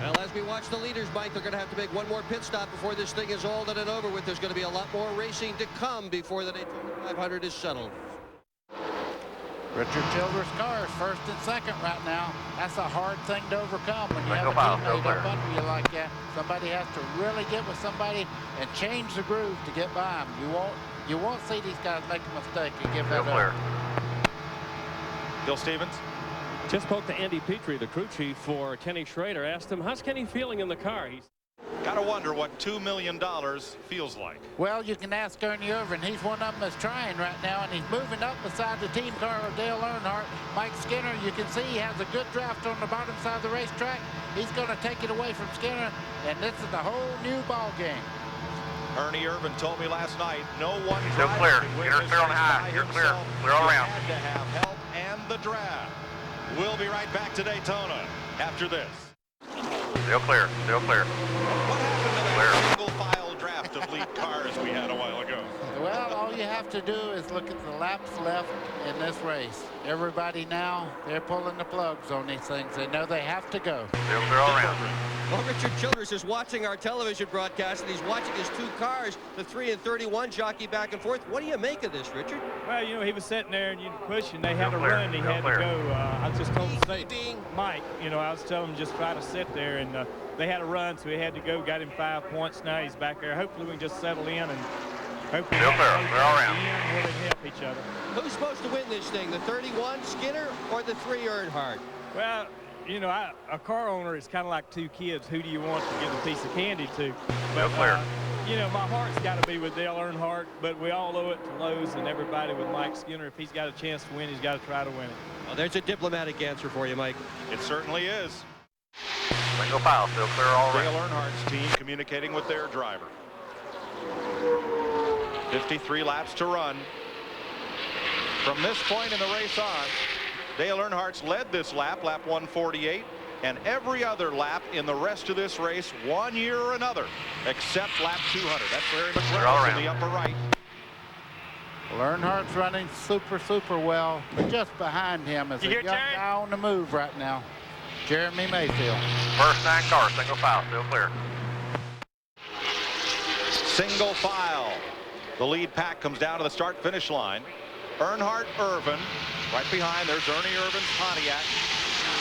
Well, as we watch the leaders, Mike, they're going to have to make one more pit stop before this thing is all done and over with. There's going to be a lot more racing to come before the Daytona 500 is settled. Richard Childress' car is first and second right now. That's a hard thing to overcome when you have a file, teammate clear. up under you like that. Somebody has to really get with somebody and change the groove to get by them. You won't see these guys make a mistake and give that Clear. up. Bill Stevens. Just spoke to Andy Petrie, the crew chief for Kenny Schrader. Asked him, how's Kenny feeling in the car? He's Gotta wonder what $2 million feels like. Well, you can ask Ernie Irvin. He's one of them that's trying right now, and he's moving up beside the team car of Dale Earnhardt. Mike Skinner, you can see he has a good draft on the bottom side of the racetrack. He's going to take it away from Skinner, and this is a whole new ball game. Ernie Irvin told me last night, no one Still driver clear. can win Skinner's this clear on race high. by You're clear. himself. Clear all He around. had to have help and the draft. We'll be right back to Daytona after this. Still clear, still clear. What happened to that single file draft of lead cars we had a while ago? Well, all you have to do is look at the laps left in this race. Everybody now, they're pulling the plugs on these things. They know they have to go. Still clear all around. Well, Richard Childress is watching our television broadcast, and he's watching his 2 cars, the 3 and 31 jockey back and forth. What do you make of this, Richard? Well, you know, he was sitting there and you push, and they had a clear, run. He still had clear. to go. I just told him, say, Being Mike, you know, I was telling him just try to sit there, and they had a run, so he had to go. Got him 5 points. Now he's back there. Hopefully we can just settle in and hopefully Still clear, clear all around. we can help each other. Who's supposed to win this thing, the 31 Skinner or the 3 Earnhardt? Well, you know, a car owner is kind of like 2 kids. Who do you want to give a piece of candy to? But, clear. you know, my heart's got to be with Dale Earnhardt, but we all owe it to Lowe's and everybody with Mike Skinner. If he's got a chance to win, he's got to try to win it. Well, there's a diplomatic answer for you, Mike. It certainly is. Single file, still clear all Dale around. Earnhardt's team communicating with their driver. 53 laps to run. From this point in the race on, Dale Earnhardt's led this lap, lap 148, and every other lap in the rest of this race, one year or another, except lap 200. That's Larry McReynolds in the upper right. Well, Earnhardt's running super well, but just behind him is a young guy on the move right now, Jeremy Mayfield. First 9 cars, single file, still clear. Single file. The lead pack comes down to the start-finish line. Earnhardt Irvin right behind. There's Ernie Irvin's Pontiac.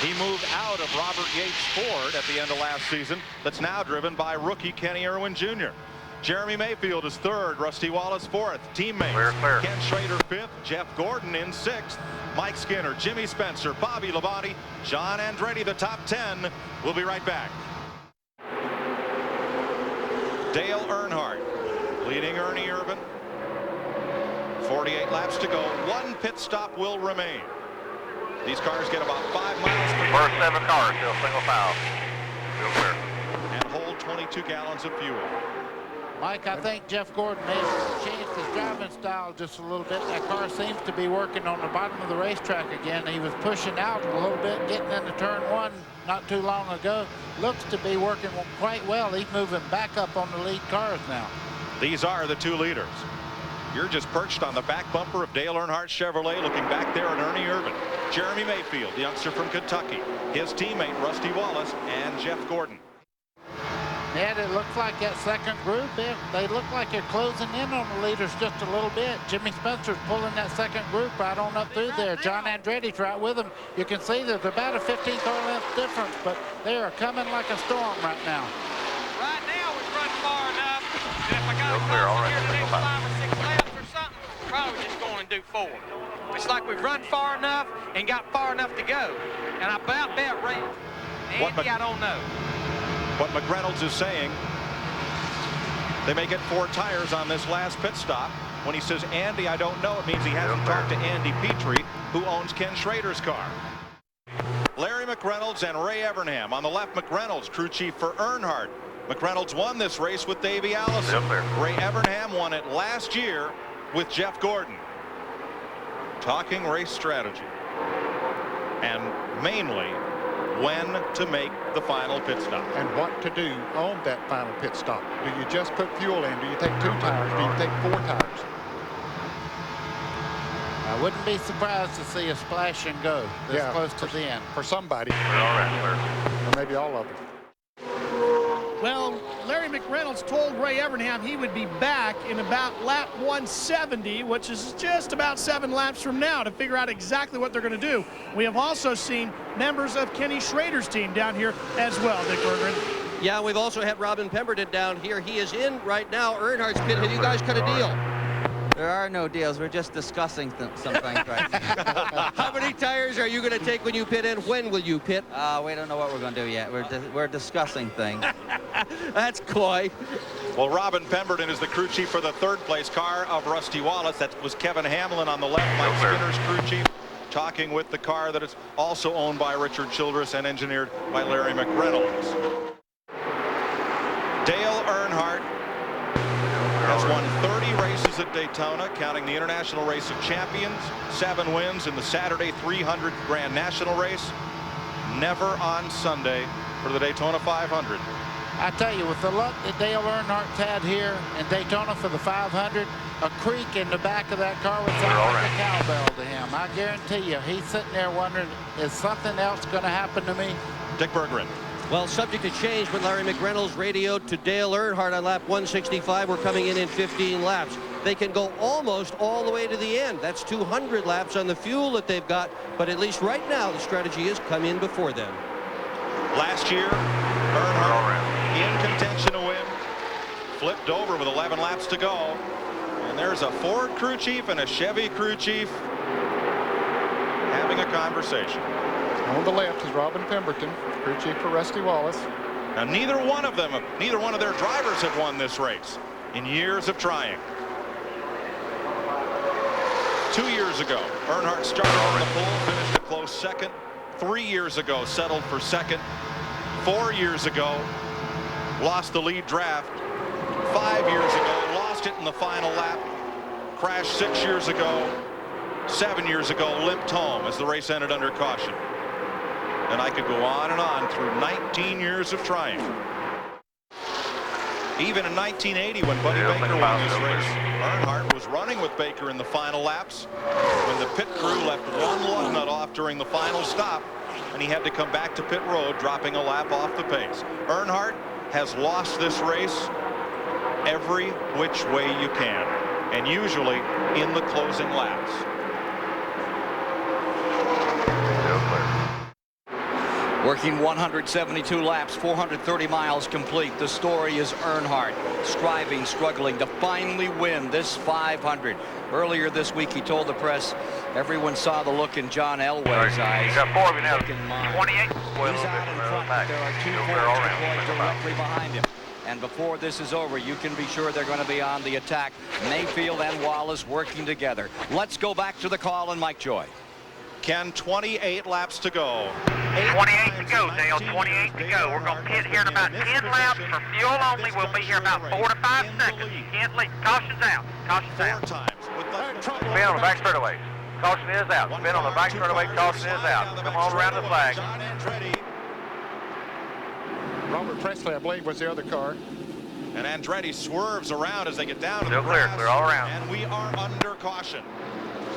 He moved out of Robert Yates Ford at the end of last season. That's now driven by rookie Kenny Irwin Jr. Jeremy Mayfield is third. Rusty Wallace fourth. Teammates Clear. Ken Schrader fifth. Jeff Gordon in sixth. Mike Skinner, Jimmy Spencer, Bobby Labonte, John Andretti, the top 10. We'll be right back. Dale Earnhardt leading Ernie Irvin. 48 laps to go. One pit stop will remain. These cars get about 5 miles per First 7 cars, still single file. Still clear. and hold 22 gallons of fuel. Mike, I think Jeff Gordon may have changed his driving style just a little bit. That car seems to be working on the bottom of the racetrack again. He was pushing out a little bit, getting into turn 1 not too long ago. Looks to be working quite well. He's moving back up on the lead cars now. These are the two leaders. You're just perched on the back bumper of Dale Earnhardt Chevrolet, looking back there at Ernie Irvin. Jeremy Mayfield, the youngster from Kentucky. His teammate, Rusty Wallace, and Jeff Gordon. Ned, it looks like that second group, they look like they're closing in on the leaders just a little bit. Jimmy Spencer's pulling that second group right on up through there. John Andretti's right with him. You can see there's about a 15-car length difference, but they are coming like a storm right now. Right now, we've run far enough that if I got to close here the next 5 or 6 laps or something, probably just going and do 4. It's like we've run far enough and got far enough to go. And I about bet Ray, Andy, I don't know. What McReynolds is saying, they may get 4 tires on this last pit stop. When he says Andy, I don't know, it means he hasn't talked to Andy Petrie, who owns Ken Schrader's car. Larry McReynolds and Ray Evernham. On the left, McReynolds, crew chief for Earnhardt. McReynolds won this race with Davey Allison. Ray Evernham won it last year with Jeff Gordon. Talking race strategy. And mainly, when to make the final pit stop. And what to do on that final pit stop. Do you just put fuel in? Do you take 2 tires? Do you take 4 tires? I wouldn't be surprised to see a splash and go this close to the end. For somebody. Or maybe all of them. Well, Larry McReynolds told Ray Evernham he would be back in about lap 170, which is just about 7 laps from now, to figure out exactly what they're going to do. We have also seen members of Kenny Schrader's team down here as well, Dick Bergeron. Yeah, we've also had Robin Pemberton down here. He is in right now. Earnhardt's pit. Have you guys cut a deal? There are no deals. We're just discussing some things right now. How many tires are you going to take when you pit in? When will you pit? We don't know what we're going to do yet. We're discussing things. That's coy. Well, Robin Pemberton is the crew chief for the 3rd place car of Rusty Wallace. That was Kevin Hamlin on the left, Mike Skinner's crew chief, talking with the car that is also owned by Richard Childress and engineered by Larry McReynolds. Dale Earnhardt has won 30 races at Daytona, counting the International Race of Champions, 7 wins in the Saturday 300 Grand National Race, never on Sunday for the Daytona 500. I tell you, with the luck that Dale Earnhardt's had here in Daytona for the 500, a creak in the back of that car would sound like a cowbell to him. I guarantee you, he's sitting there wondering, is something else going to happen to me? Dick Bergeron. Well, subject to change when Larry McReynolds radioed to Dale Earnhardt on lap 165. We're coming in 15 laps. They can go almost all the way to the end. That's 200 laps on the fuel that they've got. But at least right now, the strategy is come in before them. Last year, Earnhardt in contention to win, flipped over with 11 laps to go. And there's a Ford crew chief and a Chevy crew chief having a conversation. On the left is Robin Pemberton, crew chief for Rusty Wallace. Now, neither one of their drivers have won this race in years of trying. 2 years ago, Earnhardt started on the pole, finished a close second. 3 years ago, settled for second. 4 years ago, lost the lead draft. 5 years ago, lost it in the final lap. Crashed 6 years ago. 7 years ago limped home as the race ended under caution. And I could go on and on through 19 years of trying. Even in 1980, when Buddy Baker won this race, Earnhardt was running with Baker in the final laps when the pit crew left one lug nut off during the final stop, and he had to come back to pit road, dropping a lap off the pace. Earnhardt has lost this race every which way you can, and usually in the closing laps. Working 172 laps, 430 miles complete. The story is Earnhardt striving, struggling to finally win this 500. Earlier this week, he told the press, everyone saw the look in John Elway's eyes. You got 4 of you now. 28. He's out in front, but there are 2 Fords deployed directly behind him. And before this is over, you can be sure they're going to be on the attack. Mayfield and Wallace working together. Let's go back to the call and Mike Joy. Ken, 28 laps to go. 28 to go, Dale. 28 to go. We're going to pit here in about 10 laps for fuel only. We'll be here about 4 to 5 seconds. You can't leave. Caution's out. Caution's out. Spin on the back straightaway. Caution is out. Spin on the back straightaway. Caution is out. Come on around the flag. Robert Presley, I believe, was the other car. And Andretti swerves around as they get down to Still the clear. grass, Clear all around. and we are under caution.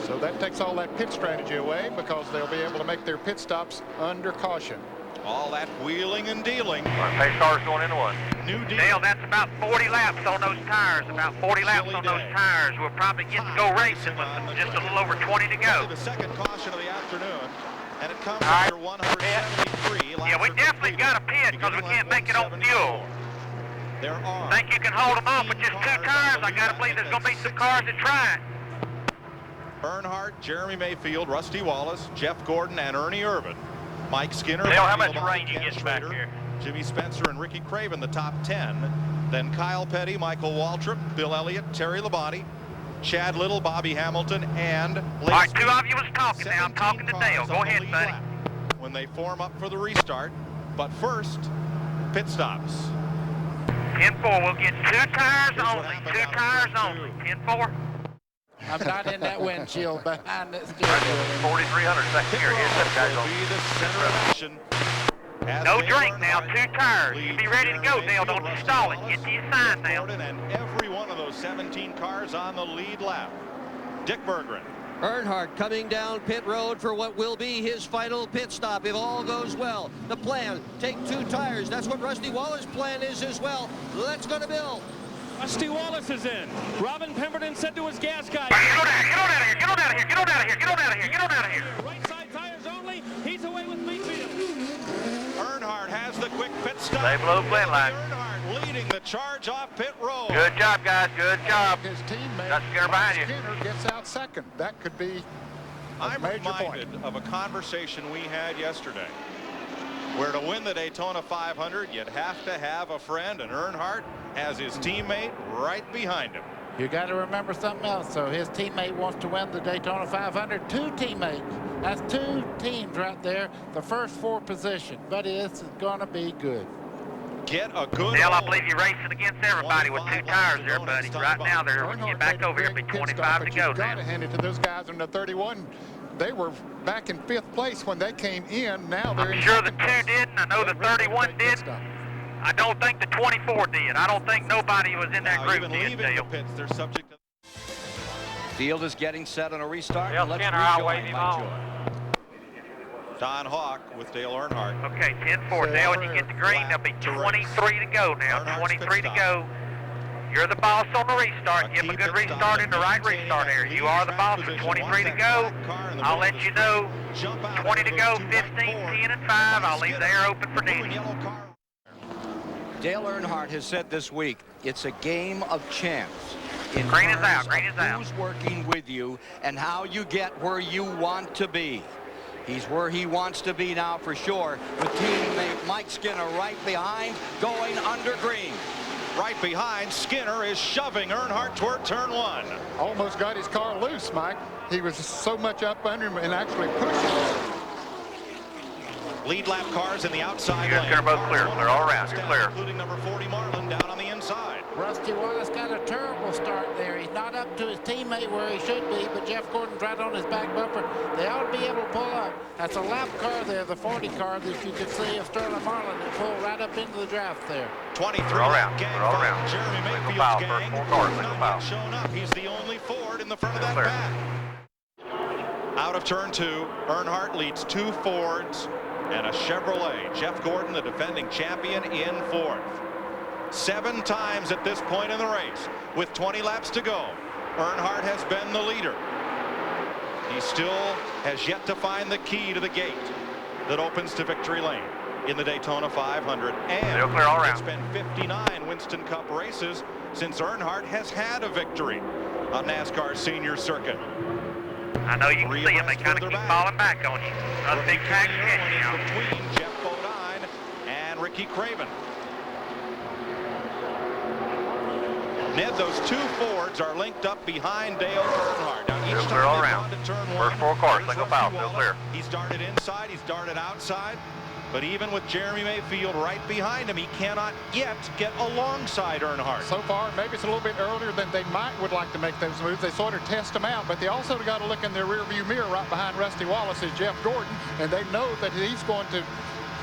So that takes all that pit strategy away because they'll be able to make their pit stops under caution. All that wheeling and dealing. Pace car's going into one. New deal. Dale, that's about 40 laps on those tires. About 40 laps on those tires. We'll probably get to go racing with just a little over 20 to go. The second caution of the afternoon, and it comes after 173 laps. Yeah, we definitely got to pit because we can't make it on fuel. There are. Think you can hold them off with just 2 tires? I got to believe there's going to be some cars that try it. Earnhardt, Jeremy Mayfield, Rusty Wallace, Jeff Gordon, and Ernie Irvan. Mike Skinner, Dale, how much Labonte, rain you Ken getting back Squier, here? Jimmy Spencer, and Ricky Craven, the top 10. Then Kyle Petty, Michael Waltrip, Bill Elliott, Terry Labonte, Chad Little, Bobby Hamilton, and All right, 2 of you was talking now. I'm talking to Dale. Go ahead, buddy. When they form up for the restart. But first, pit stops. 10-4, we'll get 2 tires only. 2 tires only. 10-4. I'm not in that windshield behind this steering 4,300 second gear. Here's them guys on. Be the center of action. No drink now, 2 tires. You be ready to go, Dale. Don't stall it. Get to your sign now. And every one of those 17 cars on the lead lap. Dick Berggren. Earnhardt coming down pit road for what will be his final pit stop if all goes well. The plan, take 2 tires. That's what Rusty Wallace's plan is as well. Let's go to Bill. Rusty Wallace is in. Robin Pemberton said to his gas guy, Get on out of here. Get on out of here. Get on out of here. Get on out of here. Get on out of here. right side tires only. He's away with Mayfield. Earnhardt has the quick pit stop. Stay below plant line. Earnhardt leading the charge off pit road. Good job, guys. Good job. His teammate, Got Skinner behind you. Skinner, gets out second. That could be a I'm major reminded point. of a conversation we had yesterday, where to win the Daytona 500, you'd have to have a friend, and Earnhardt has his teammate right behind him. You got to remember something else. So his teammate wants to win the Daytona 500. 2 teammates. That's 2 teams right there. The first 4 position. Buddy, this is going to be good. Get a good. Dale, I believe you're racing against everybody with 2 tires there, buddy. Right now, there, when you get back over here, it'll be 25 to go You've got now. to hand it to those guys in the 31. They were back in 5th place when they came in. Now they're I'm sure the 2 didn't. I know the 31 did. I don't think the 24 did. I don't think nobody was in that group even did, leaving the Dale. pits, they're subject to. Field is getting set on a restart. Dale Let's Skinner, I'll rejoin wave him Mike on. Joy. Don Hawk with Dale Earnhardt. Okay, 10-4. Dale, when you get the green, there'll be 23 to go now. 23 to go. You're the boss on the restart. Give him a good restart in the right restart area. You are the boss with 23 to go. I'll let you know 20 to go, 15, 10, and 5. I'll leave the air open for Danny. Dale Earnhardt has said this week, it's a game of chance. In Green is terms out, green of is out. Who's working with you and how you get where you want to be. He's where he wants to be now for sure, with teammate Mike Skinner right behind, going under green. Right behind, Skinner is shoving Earnhardt toward turn 1. Almost got his car loose, Mike. He was so much up under him and actually pushing. Lead lap cars in the outside You guys lane. are both clear. Clear all around. You're clear. Including number 40 Marlin down on the inside. Rusty Wallace got a terrible start there. He's not up to his teammate where he should be, but Jeff Gordon's right on his back bumper. They ought to be able to pull up. That's a lap car there, the 40 car that you can see of Sterling Marlin that pull right up into the draft there. 23 We're all around. gang We're all from around. Jeremy Single Mayfield's foul, gang. first 4 cars, He's single not foul. yet shown up. He's the only Ford in the front of that Clear. pack. Out of turn 2, Earnhardt leads 2 Fords and a Chevrolet. Jeff Gordon, the defending champion, in 4th. 7 times at this point in the race. With 20 laps to go, Earnhardt has been the leader. He still has yet to find the key to the gate that opens to victory lane in the Daytona 500. And clear all around. it's been 59 Winston Cup races since Earnhardt has had a victory on NASCAR's senior circuit. I know you can see them. They kind of keep falling back on you. Another big tag sketch now. Between Geoff Bodine and Ricky Craven. Ned, those 2 Fords are linked up behind Dale Earnhardt. Now each Clear time all they've around. gone to turn 1, First 4 cars, single Rusty foul, still Wallace, clear. He's darted inside, he's darted outside. But even with Jeremy Mayfield right behind him, he cannot yet get alongside Earnhardt. So far, maybe it's a little bit earlier than they would like to make those moves. They sort of test them out, but they also got to look in their rearview mirror. Right behind Rusty Wallace is Jeff Gordon, and they know that he's going to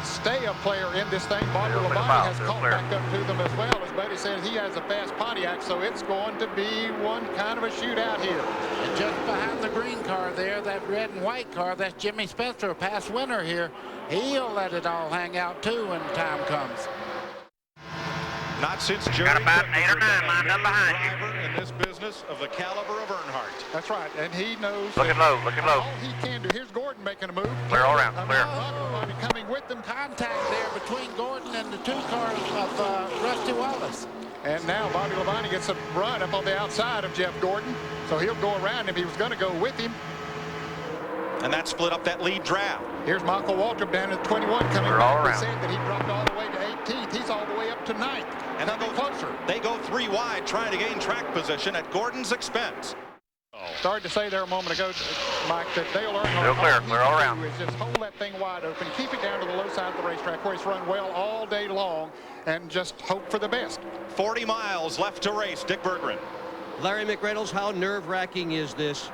stay a player in this thing. Bobby Labonte has caught back up to them as well. As Buddy says, he has a fast Pontiac, so it's going to be one kind of a shootout here. And just behind the green car there, that red and white car, that's Jimmy Spencer, a past winner here. He'll let it all hang out too when time comes. Not since Jerry Got about Whitmer 8 or 9 has been lined up a behind you. driver in this business of the caliber of Earnhardt. That's right, and he knows. Looking low, looking low. All he can do. Here's Gordon making a move. Clear all around, clear. Bobby coming with them. Contact there between Gordon and the 2 cars of Rusty Wallace. And now Bobby Labonte gets a run up on the outside of Jeff Gordon, so he'll go around him. He was going to go with him. And that split up that lead draft. Here's Michael Waltrip down at 21 coming We're all back. around. They said that he dropped all the way to 18th. He's all the way up to 9th. And coming closer. They go 3 wide trying to gain track position at Gordon's expense. Started to say there a moment ago, Mike, that Dale Earnhardt Still clear, clear all around. is just hold that thing wide open, keep it down to the low side of the racetrack where he's run well all day long, and just hope for the best. 40 miles left to race. Dick Berggren. Larry McReynolds, how nerve-wracking is this?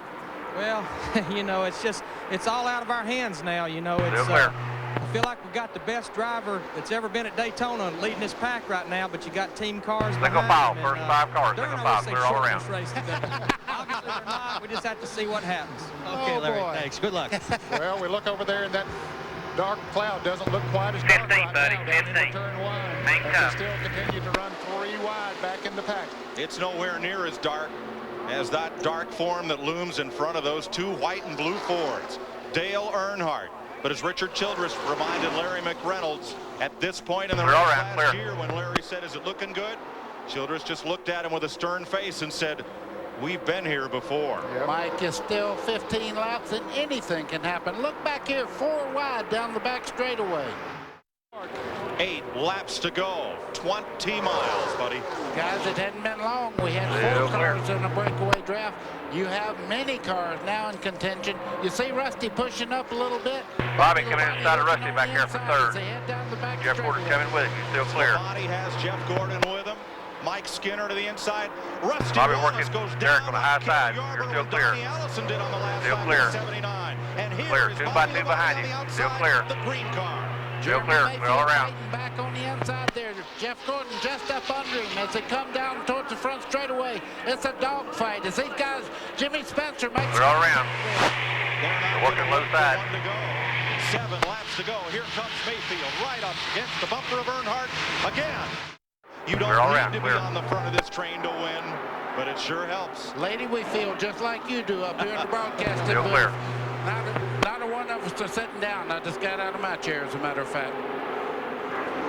Well, you know, it's all out of our hands now. You know, it's. I feel like we've got the best driver that's ever been at Daytona leading this pack right now, but you got team cars behind Single foul, him, first 5 cars, they're single gonna foul, say clear all short around. this race today. Obviously they're not. We just have to see what happens. Okay, Larry, boy. thanks. Good luck. Well, we look over there, and that dark cloud doesn't look quite as dark 15, right buddy, now down into 15. turn 1. Hang And tough. they still continue to run 3 wide back in the pack. It's nowhere near as dark as that dark form that looms in front of those 2 white and blue Fords. Dale Earnhardt. But as Richard Childress reminded Larry McReynolds at this point in the race We're all right, last clear. year when Larry said, "Is it looking good?" Childress just looked at him with a stern face and said, "We've been here before." Yep. Mike is still 15 laps and anything can happen. Look back here, 4 wide down the back straightaway. 8 laps to go. 20 miles, buddy. Guys, it hadn't been long. We had Yeah, 4 cars in a breakaway draft. You have many cars now in contention. You see Rusty pushing up a little bit. Bobby coming inside of Rusty on back the here for inside as 3rd. they head down the back Jeff Gordon's straightaway. coming with you, still clear. Body has Jeff Gordon with him. Mike Skinner to the inside. Rusty Bobby Wallace working goes Derek down on the high Ken side. Yarborough You're still and clear. Donnie Allison did on the last Still lap clear. of 79. And here Clear. is 2 by Bobby 2 Labonte behind on you. the Still outside clear. of the green car. Still clear. We're all around. Fighting back on the inside there. Jeff Gordon just up under him as they come down towards the front straightaway. It's a dogfight as these guys, Jimmy Spencer makes. We're all around. They're working low side. 1 to go. 7 laps to go. Here comes Mayfield right up against the bumper of Earnhardt again. You don't We're all need around, to be clear. on the front of this train to win, but it sure helps. Lady, we feel just like you do up here in the broadcasting Still booth. clear. Not a one of us are sitting down. I just got out of my chair, as a matter of fact.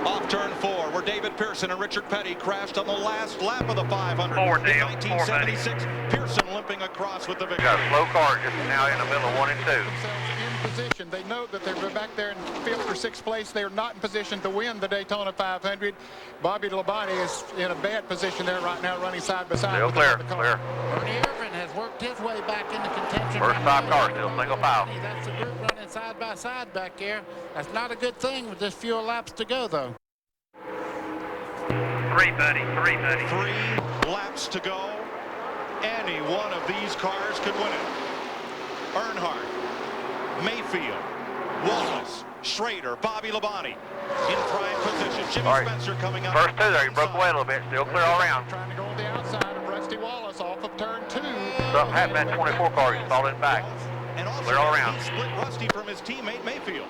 Off turn 4, where David Pearson and Richard Petty crashed on the last lap of the 500 Forward, in Dale. 1976. Pearson limping across with the victory. Got a slow car just now in the middle of 1 and 2. Themselves in position. They know that they're back there in 5th or 6th place. They're not in position to win the Daytona 500. Bobby Labonte is in a bad position there right now, running side by side. Still with clear, the car. clear. Ernie Irvin has worked his way back into contention. First right 5 now. cars, still single file. That's the group running side by side back here. That's not a good thing with just few laps to go, though. 3, buddy. 3, buddy. 3 laps to go. Any one of these cars could win it. Earnhardt, Mayfield, Wallace, Schrader, Bobby Labonte in prime position. Jimmy Spencer coming up. First 2 there, you broke away a little bit. Still clear all around. Trying to go on the outside of Rusty Wallace off of turn 2. Something happened at 24 car. He's falling back. And also, clear all around. he split Rusty from his teammate Mayfield.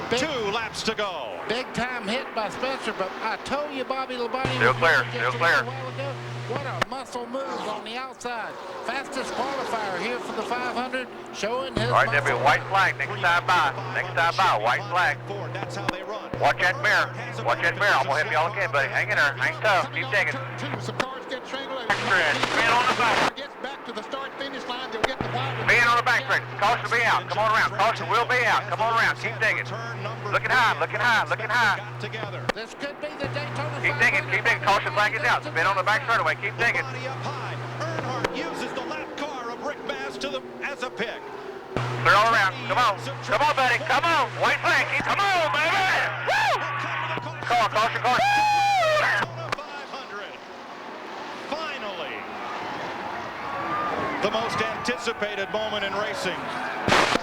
2 laps to go. Big time hit by Spencer, but I told you Bobby Labonte. Still clear, still clear. What a muscle move on the outside. Fastest qualifier here for the 500, showing his All right, there'll be a white flag next time by. Next time by, white flag. That's how they run. Watch that mirror. Watch that mirror. I'm going to help y'all again, buddy. Hang in there. Hang tough. Keep digging. Some cars get strangulated. Man on the back. Gets back to the start finish line. They'll get the white. Man on the back stretch. Caution will be out. Come on around. Caution will be out. Come on around. Keep digging. Looking high. Looking high. Looking high. This could be the Daytona 500. Keep digging. Keep digging. Caution flag is out. Spin on the back straightaway. Keep digging. Up high. Earnhardt uses the lap car of Rick Mass as a pick. Clear all around. Come on. Come on, buddy. Come on. White flag. Come on, baby. Woo! Come on, caution, caution. Daytona 500. Finally, the most anticipated moment in racing.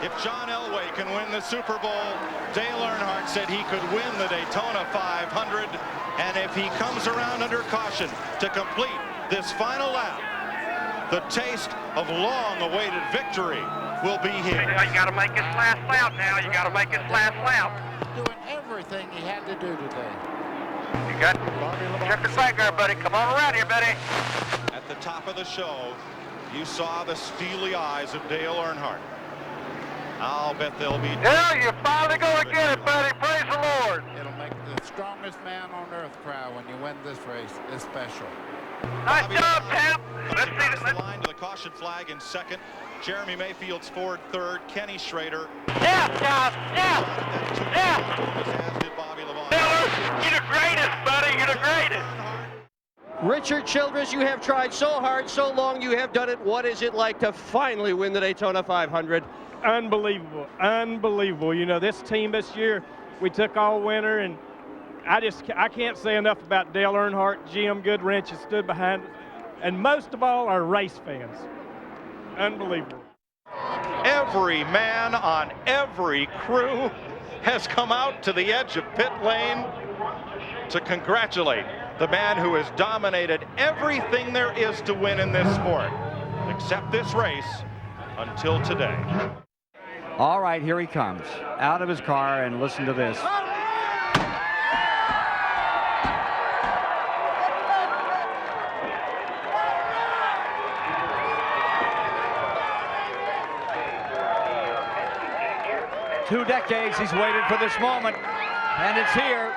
If John Elway can win the Super Bowl, Dale Earnhardt said he could win the Daytona 500. And if he comes around under caution to complete this final lap, the taste of long-awaited victory will be here. You got to make this last lap now. You got to make this last lap. Doing everything he had to do today. You got check back there, buddy. Come on around here, buddy. At the top of the show, you saw the steely eyes of Dale Earnhardt. I'll bet they'll be... Yeah, you're finally going to get it, buddy. Praise the Lord. It'll make the strongest man on earth cry when you win this race. It's special. Nice job, Tap. Let's see the line to the caution flag in second. Jeremy Mayfield's Ford third. Kenny Schrader. Yeah, guys. Yeah. Yeah. As did Bobby Labonte. You're the greatest, buddy. You're the greatest. Richard Childress, you have tried so hard, so long, you have done it. What is it like to finally win the Daytona 500? Unbelievable, unbelievable. You know, this team this year, we took all winter, and I can't say enough about Dale Earnhardt, Jim Goodwrench has stood behind us, and most of all, our race fans. Unbelievable. Every man on every crew has come out to the edge of pit lane to congratulate the man who has dominated everything there is to win in this sport, except this race, until today. All right, here he comes out of his car, and listen to this. Two decades he's waited for this moment, and it's here,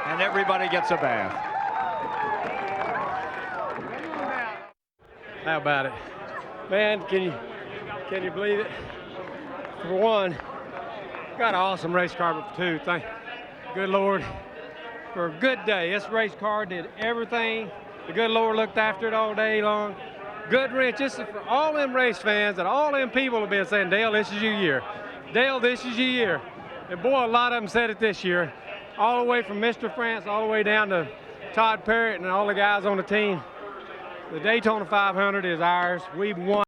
and everybody gets a bath. How about it? Man, can you believe it? For one, got an awesome race car, but for two, thank good Lord for a good day. This race car did everything. The good Lord looked after it all day long. Goodwrench, this is for all them race fans and all them people have been saying, Dale, this is your year. Dale, this is your year. And boy, a lot of them said it this year. All the way from Mr. France, all the way down to Todd Parrott and all the guys on the team. The Daytona 500 is ours. We've won.